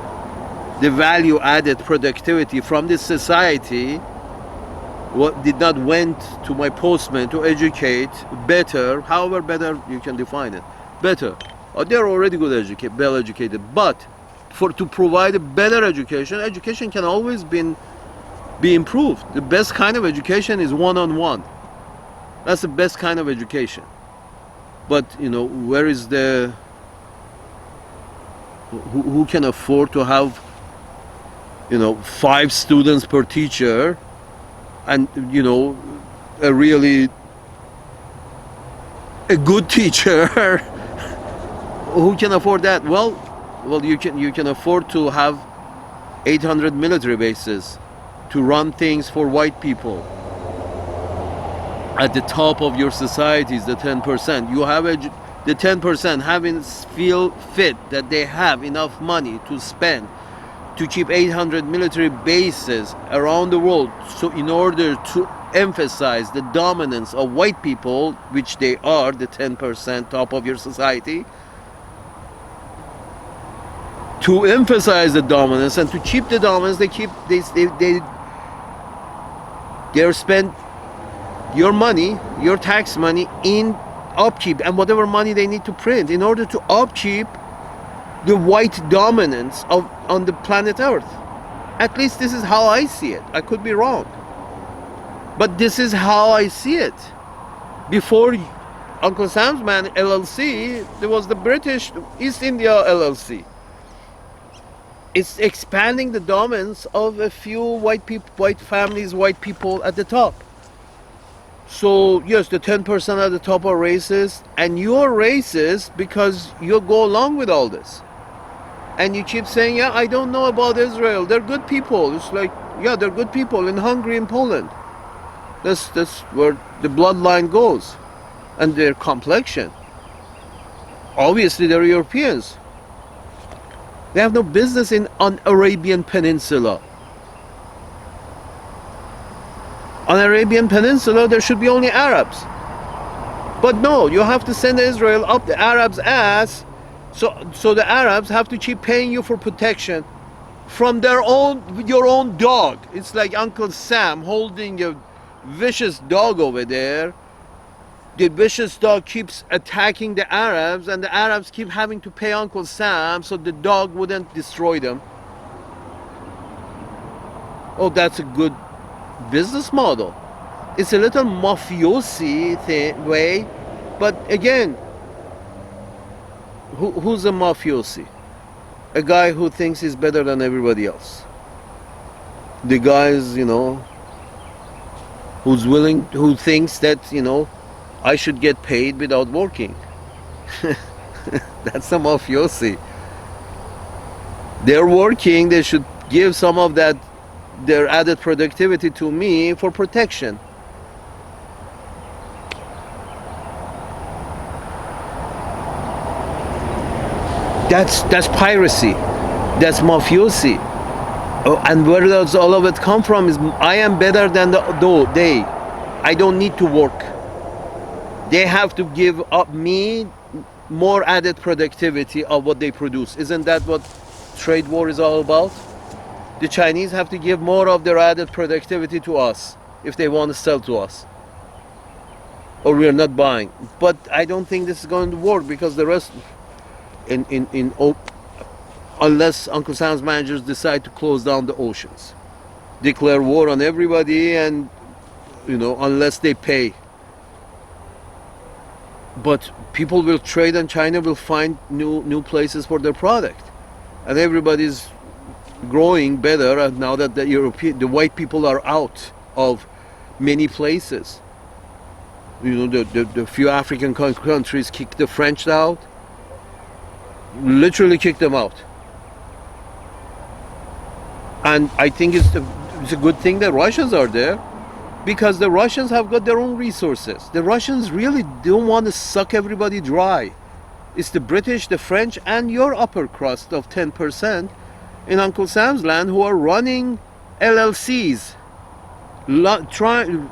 the value added productivity from this society. What did not went to my postman to educate better, however better you can define it, better. They're already well educated, but to provide a better education can always be improved. The best kind of education is one-on-one. That's the best kind of education. But you know, where is the who can afford to have, you know, 5 students per teacher, and you know, a good teacher? Who can afford that? Well, you can afford to have 800 military bases to run things for white people. At the top of your societies, the 10%, you have the 10% feel fit that they have enough money to spend to keep 800 military bases around the world, so in order to emphasize the dominance of white people, which they are, the 10% top of your society, to emphasize the dominance and to keep the dominance, they're spent your money, your tax money, in upkeep and whatever money they need to print in order to upkeep the white dominance on the planet Earth. At least this is how I see it. I could be wrong, but this is how I see it. Before Uncle Sam's Man LLC, there was the British East India LLC. It's expanding the dominance of a few white people, white families, white people at the top. So yes, the 10% at the top are racist, and you're racist because you go along with all this. And you keep saying, yeah, I don't know about Israel. They're good people. It's like, yeah, they're good people in Hungary and Poland. That's where the bloodline goes. And their complexion. Obviously, they're Europeans. They have no business on Arabian Peninsula. On Arabian Peninsula, there should be only Arabs. But no, you have to send Israel up the Arabs' ass, so the Arabs have to keep paying you for protection from your own dog. It's like Uncle Sam holding a vicious dog over there. The vicious dog keeps attacking the Arabs, and the Arabs keep having to pay Uncle Sam so the dog wouldn't destroy them. Oh, that's a good business model. It's a little mafiosi way, but again, who's a mafiosi? A guy who thinks he's better than everybody else. The guys, who thinks that, I should get paid without working. That's a mafiosi. They're working, they should give some of that, their added productivity to me for protection. That's piracy. That's mafiosi. Oh, and where does all of it come from is I am better than they. I don't need to work. They have to give up me more added productivity of what they produce. Isn't that what trade war is all about? The Chinese have to give more of their added productivity to us if they want to sell to us. Or we are not buying. But I don't think this is going to work because the rest, unless Uncle Sam's managers decide to close down the oceans, declare war on everybody, and unless they pay. But people will trade, and China will find new places for their product, and everybody's growing better now that the white people are out of many places. The few African countries kicked the French out, literally kicked them out. And I think it's a good thing that Russians are there, because the Russians have got their own resources. The Russians really don't want to suck everybody dry. It's the British, the French, and your upper crust of 10% in Uncle Sam's land who are running LLCs,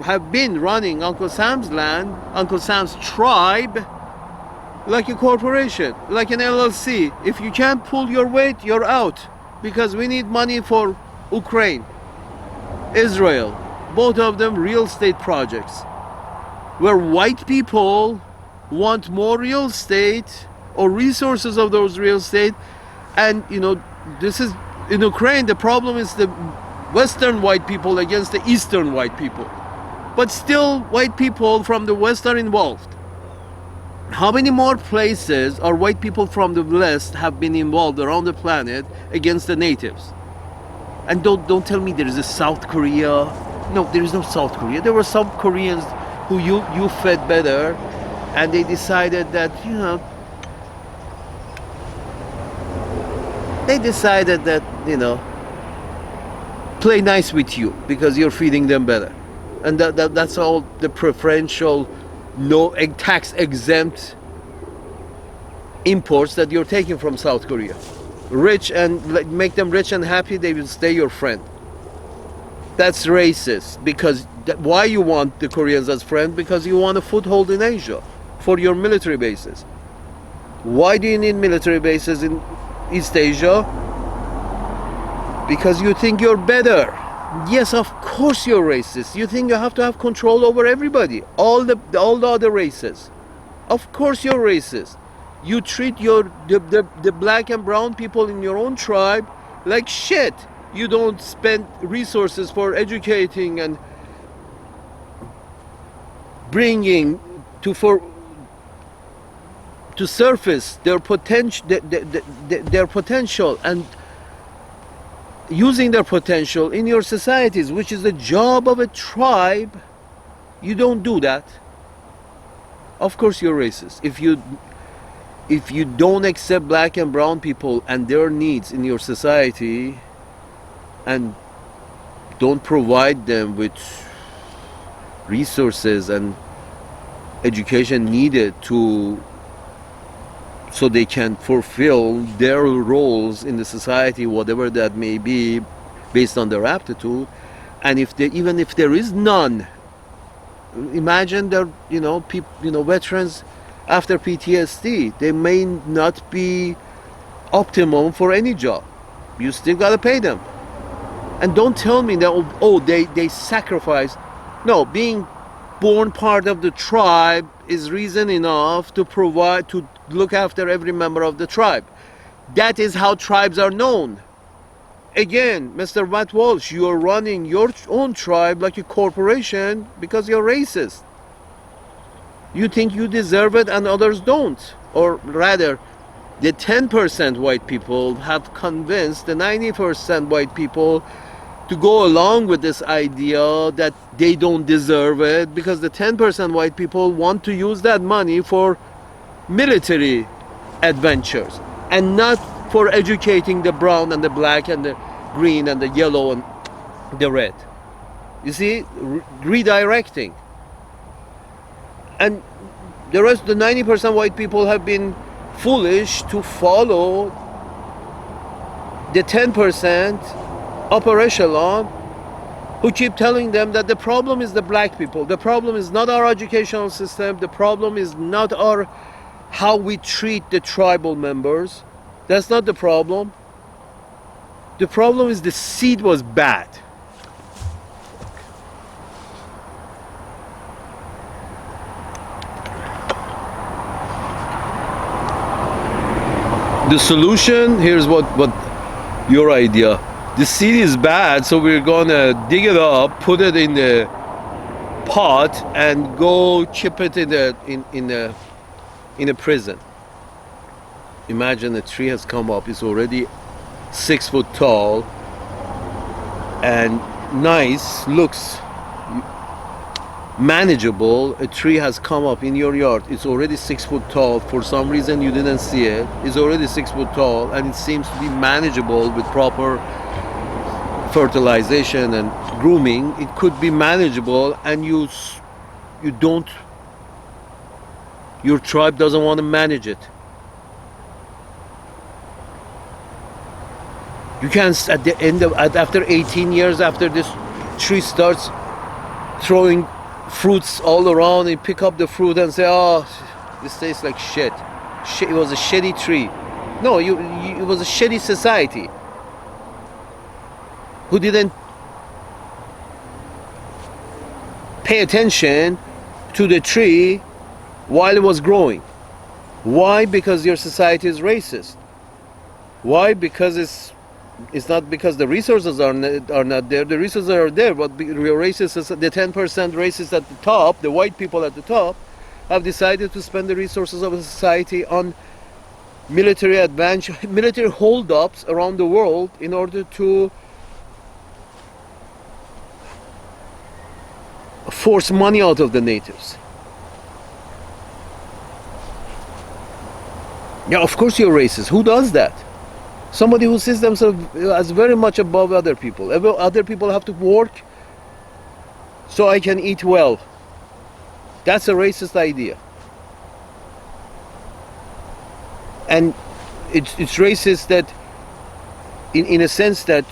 have been running Uncle Sam's land, Uncle Sam's tribe, like a corporation, like an LLC. If you can't pull your weight, you're out, because we need money for Ukraine, Israel, both of them real estate projects, where white people want more real estate or resources of those real estate. And this is in Ukraine, the problem is the Western white people against the Eastern white people, but still white people from the West are involved. How many more places are white people from the West have been involved around the planet against the natives? And don't tell me there is a South Korea. No, there is no South Korea. There were some Koreans who you fed better, and they decided that play nice with you because you're feeding them better, and that's all the preferential, no tax exempt imports that you're taking from South Korea. Rich, and make them rich and happy, they will stay your friend. That's racist, because why you want the Koreans as friends? Because you want a foothold in Asia for your military bases. Why do you need military bases in East Asia? Because you think you're better Yes, of course you're racist. You think you have to have control over everybody, all the other races. Of course you're racist. You treat the black and brown people in your own tribe like shit. You don't spend resources for educating and bringing to surface their potential, their potential, and using their potential in your societies, which is the job of a tribe. You don't do that. Of course you're racist. If you don't accept black and brown people and their needs in your society, and don't provide them with resources and education needed so they can fulfill their roles in the society, whatever that may be, based on their aptitude. And even if there is none, imagine that veterans after PTSD, they may not be optimum for any job. You still gotta pay them. And don't tell me that they sacrifice. No, being born part of the tribe is reason enough to look after every member of the tribe. That is how tribes are known. Again, Mr. Matt Walsh, you are running your own tribe like a corporation because you're racist. You think you deserve it and others don't. Or rather, the 10% white people have convinced the 90% white people to go along with this idea that they don't deserve it, because the 10% white people want to use that money for military adventures and not for educating the brown and the black and the green and the yellow and the red. You see, redirecting. And the rest, the 90% white people have been foolish to follow the 10% upper echelon who keep telling them that the problem is the black people. The problem is not our educational system. The problem is not how we treat the tribal members. That's not the problem. The problem is the seed was bad. The solution, here's what your idea. The seed is bad, so we're gonna dig it up, put it in the pot, and go chip it in a prison. Imagine a tree has come up. It's already 6 foot tall and nice, looks manageable. A tree has come up in your yard. It's already 6 foot tall. For some reason you didn't see it. It's already 6 foot tall, and it seems to be manageable with proper fertilization and grooming. It could be manageable, and your tribe doesn't want to manage it. You can't, after 18 years, after this tree starts throwing fruits all around, and pick up the fruit and say, oh, this tastes like shit. It was a shitty tree. No, it was a shitty society who didn't pay attention to the tree while it was growing. Why? Because your society is racist. Why? Because it's not because the resources are not there. The resources are there, but your racist, the 10% racists at the top, the white people at the top, have decided to spend the resources of a society on military advance, military hold-ups around the world in order to force money out of the natives. Yeah, of course you're racist. Who does that? Somebody who sees themselves as very much above other people. Other people have to work so I can eat well. That's a racist idea. And it's racist that in a sense that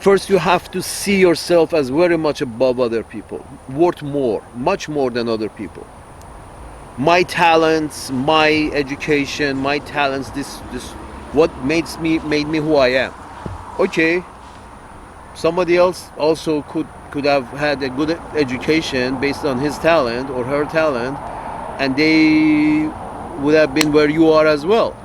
first you have to see yourself as very much above other people, worth more, much more than other people. My talents, my education, my talents, this what made me who I am. Okay, somebody else also could have had a good education based on his talent or her talent, and they would have been where you are as well.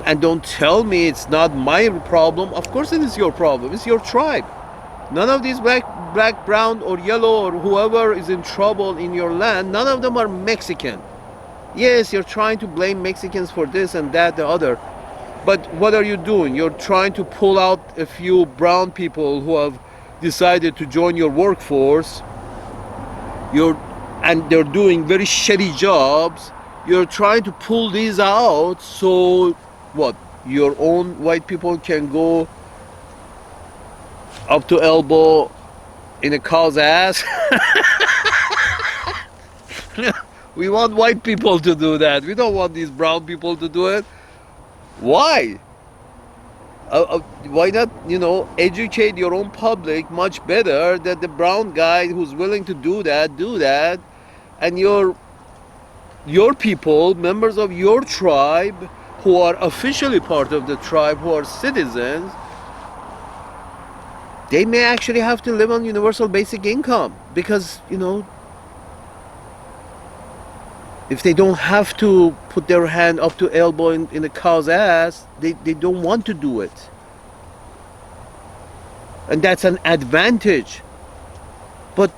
And don't tell me it's not my problem. Of course it is your problem. It's your tribe. None of these black, brown, or yellow, or whoever is in trouble in your land, none of them are Mexican. Yes, you're trying to blame Mexicans for this and that, the other. But what are you doing? You're trying to pull out a few brown people who have decided to join your workforce. And they're doing very shitty jobs. You're trying to pull these out so what? Your own white people can go up to elbow in a cow's ass. We want white people to do that. We don't want these brown people to do it. Why? Why not, educate your own public much better that the brown guy who's willing to do that, and your people, members of your tribe, who are officially part of the tribe, who are citizens, they may actually have to live on universal basic income because, if they don't have to put their hand up to elbow in a cow's ass, they don't want to do it. And that's an advantage. But,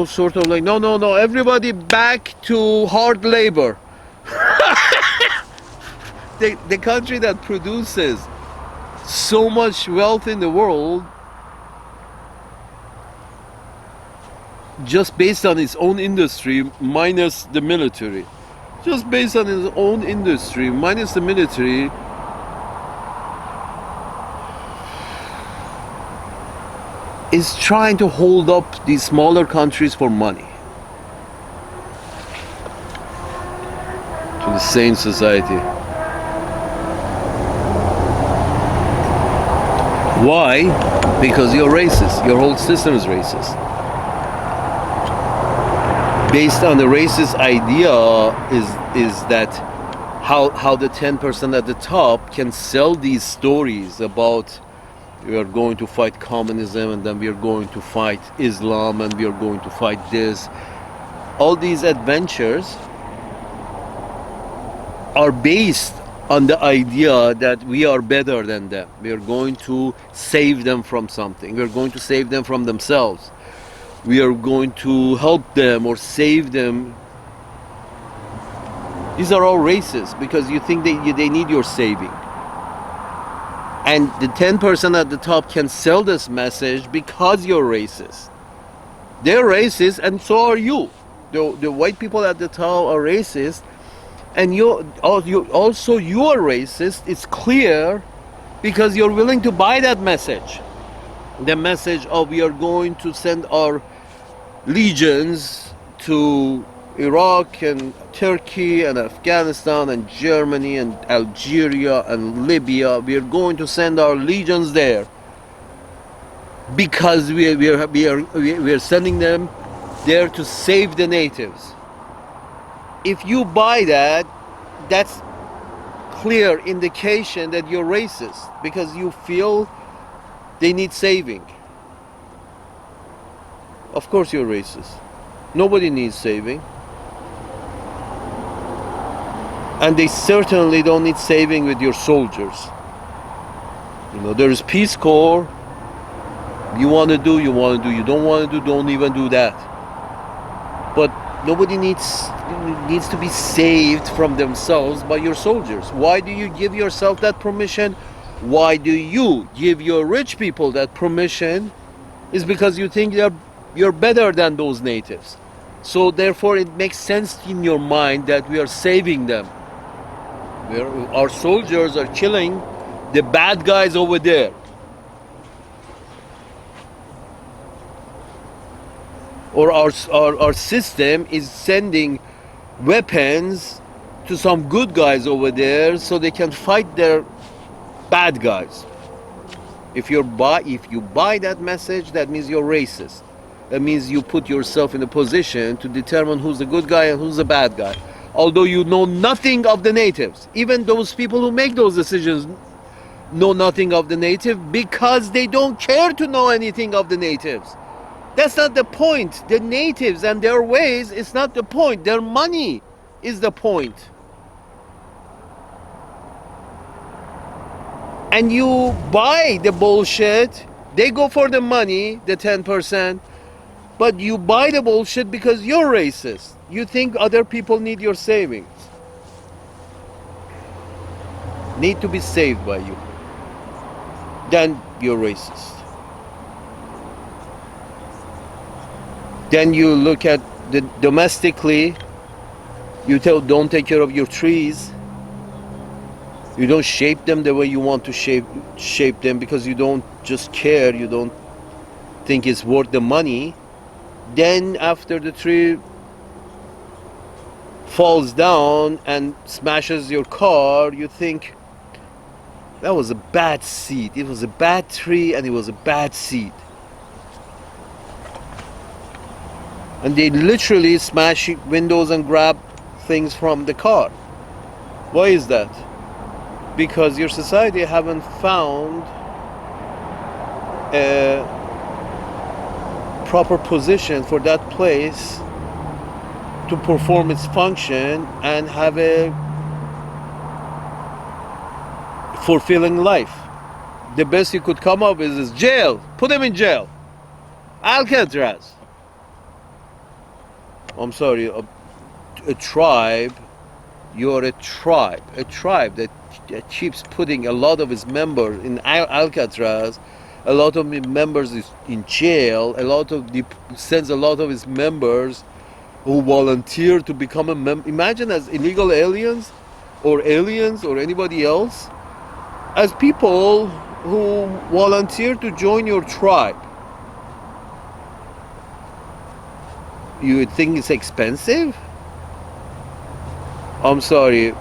sort of like, no, everybody back to hard labor. The country that produces so much wealth in the world, just based on its own industry minus the military, just based on its own industry minus the military, is trying to hold up these smaller countries for money. To the Sane Society. Why? Because you're racist. Your whole system is racist. Based on the racist idea is that how the 10% at the top can sell these stories about we are going to fight communism, and then we are going to fight Islam, and we are going to fight this. All these adventures are based on the idea that we are better than them. We are going to save them from something. We are going to save them from themselves. We are going to help them or save them. These are all racist because you think they need your saving. And the 10% at the top can sell this message because you're racist. They're racist, and so are you. The white people at the top are racist, and you are racist. It's clear because you're willing to buy that message. The message of we are going to send our legions to Iraq and Turkey and Afghanistan and Germany and Algeria and Libya. We are going to send our legions there because we are sending them there to save the natives. If you buy that, that's clear indication that you're racist because you feel they need saving. Of course you're racist. Nobody needs saving. And they certainly don't need saving with your soldiers. There is Peace Corps. You want to do. You don't want to do, don't even do that. But nobody needs to be saved from themselves by your soldiers. Why do you give yourself that permission? Why do you give your rich people that permission? Is because you think you're better than those natives. So therefore it makes sense in your mind that we are saving them. Our soldiers are killing the bad guys over there. Or our system is sending weapons to some good guys over there so they can fight their bad guys. If you buy that message, that means you're racist. That means you put yourself in a position to determine who's the good guy and who's the bad guy. Although you know nothing of the natives. Even those people who make those decisions know nothing of the native? Because they don't care to know anything of the natives. That's not the point. The natives and their ways is not the point. Their money is the point. And you buy the bullshit. They go for the money, the 10%, but you buy the bullshit because you're racist. You think other people need your savings. Need to be saved by you. Then you're racist. Then you look at the domestically, you don't take care of your trees. You don't shape them the way you want to shape them because you don't just care, you don't think it's worth the money. Then after the tree falls down and smashes your car, you think that was a bad seed. It was a bad tree and it was a bad seed. And they literally smash windows and grab things from the car. Why is that? Because your society haven't found a proper position for that place to perform its function and have a fulfilling life. The best you could come up with is jail. Put him in jail. Alcatraz. I'm sorry, a tribe. You're a tribe that keeps putting a lot of its members in Alcatraz, a lot of members is in jail, sends a lot of its members who volunteer to become a member. Imagine as illegal aliens or anybody else, as people who volunteer to join your tribe. You would think it's expensive? I'm sorry,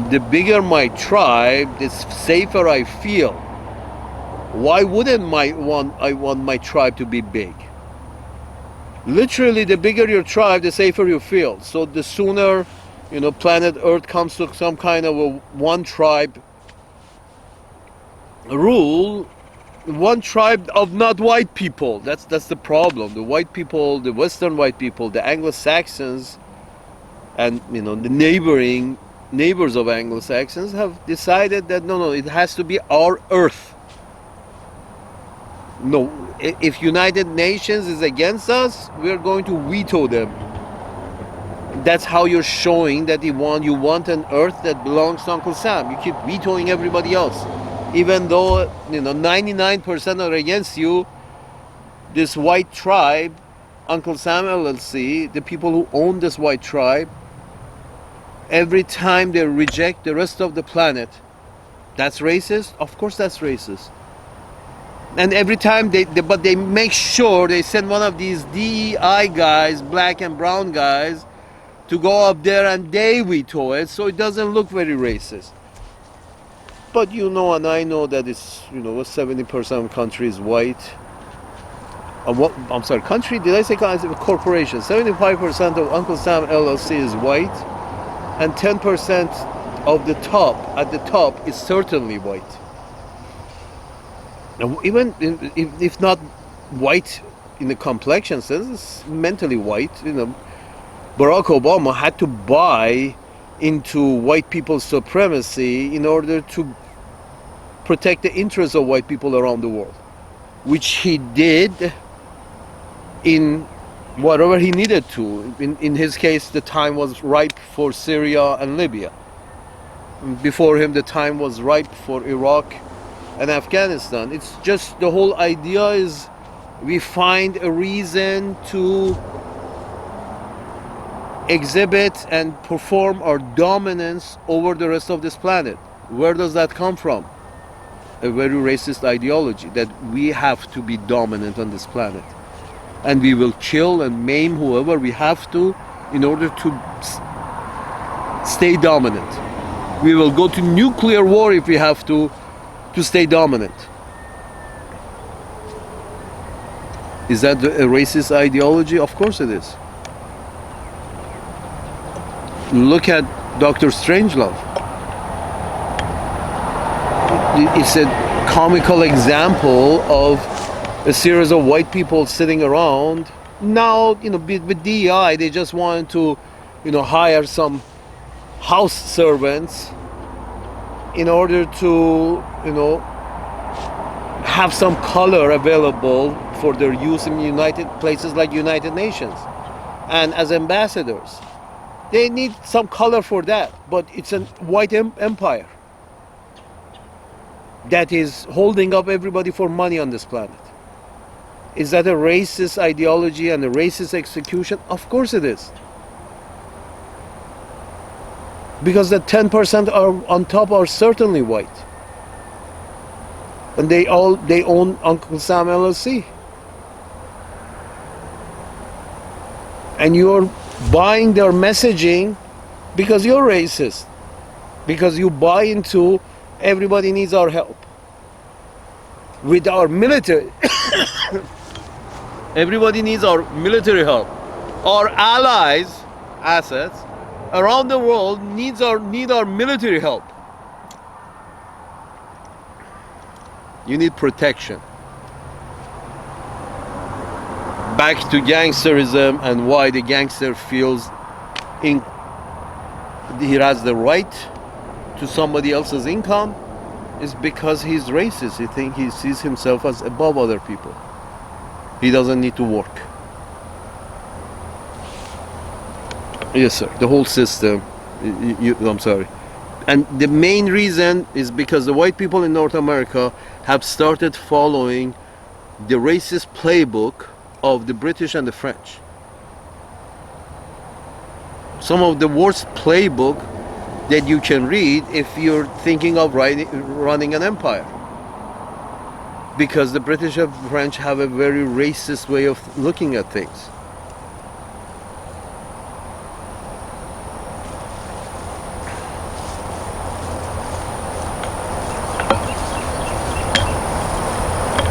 the bigger my tribe, the safer I feel. Why wouldn't I want my tribe to be big? Literally, the bigger your tribe, the safer you feel. So the sooner, planet Earth comes to some kind of a one tribe rule, one tribe of not white people. That's the problem. The white people, the Western white people, the Anglo-Saxons, and the neighbors of Anglo-Saxons have decided that no, it has to be our Earth. No, if United Nations is against us, we're going to veto them. That's how you're showing that you want an Earth that belongs to Uncle Sam. You keep vetoing everybody else, even though 99% are against you. This white tribe, Uncle Sam LLC, the people who own this white tribe, every time they reject the rest of the planet, that's racist? Of course that's racist. And every time but they make sure they send one of these DEI guys, black and brown guys, to go up there and they veto it, so it doesn't look very racist. But and I know that it's 70% of country is white. I'm sorry, country? Did I say corporation? 75% of Uncle Sam LLC is white, and 10% of the top, at the top, is certainly white. Now, even if not white in the complexion sense, it's mentally white. Barack Obama had to buy into white people's supremacy in order to protect the interests of white people around the world, which he did in whatever he needed to. In his case, the time was ripe for Syria and Libya. Before him, the time was ripe for Iraq and Afghanistan. It's just the whole idea is we find a reason to exhibit and perform our dominance over the rest of this planet. Where does that come from? A very racist ideology that we have to be dominant on this planet. And we will kill and maim whoever we have to in order to stay dominant. We will go to nuclear war if we have to stay dominant. Is that a racist ideology? Of course it is. Look at Dr. Strangelove. it's a comical example of a series of white people sitting around. Now, with DEI, they just wanted to, hire some house servants in order to, have some color available for their use in United places like United Nations and as ambassadors. They need some color for that, but it's a white empire that is holding up everybody for money on this planet. Is that a racist ideology and a racist execution? Of course it is. Because the 10% are on top are certainly white. And they own Uncle Sam LLC. And you're buying their messaging because you're racist. Because you buy into everybody needs our help. With our military, everybody needs our military help. Our allies, assets, around the world need our military help. You need protection. Back to gangsterism and why the gangster feels he has the right to somebody else's income is because he's racist. He sees himself as above other people. He doesn't need to work. Yes, sir. The whole system. I'm sorry. And the main reason is because the white people in North America have started following the racist playbook of the British and the French. Some of the worst playbook that you can read if you're thinking of running an empire. Because the British and French have a very racist way of looking at things.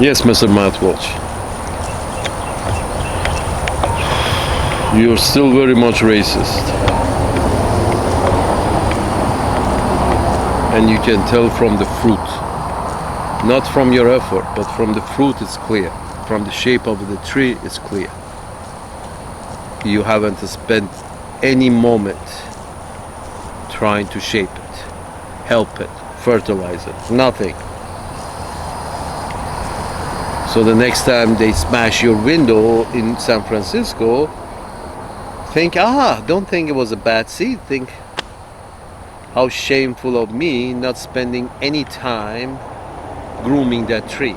Yes, Mr. Matt Walsh. You're still very much racist. And you can tell from the fruit. Not from your effort, but from the fruit it's clear. From the shape of the tree it's clear. You haven't spent any moment trying to shape it, help it, fertilize it, nothing. So the next time they smash your window in San Francisco, don't think it was a bad seed. Think how shameful of me not spending any time grooming that tree.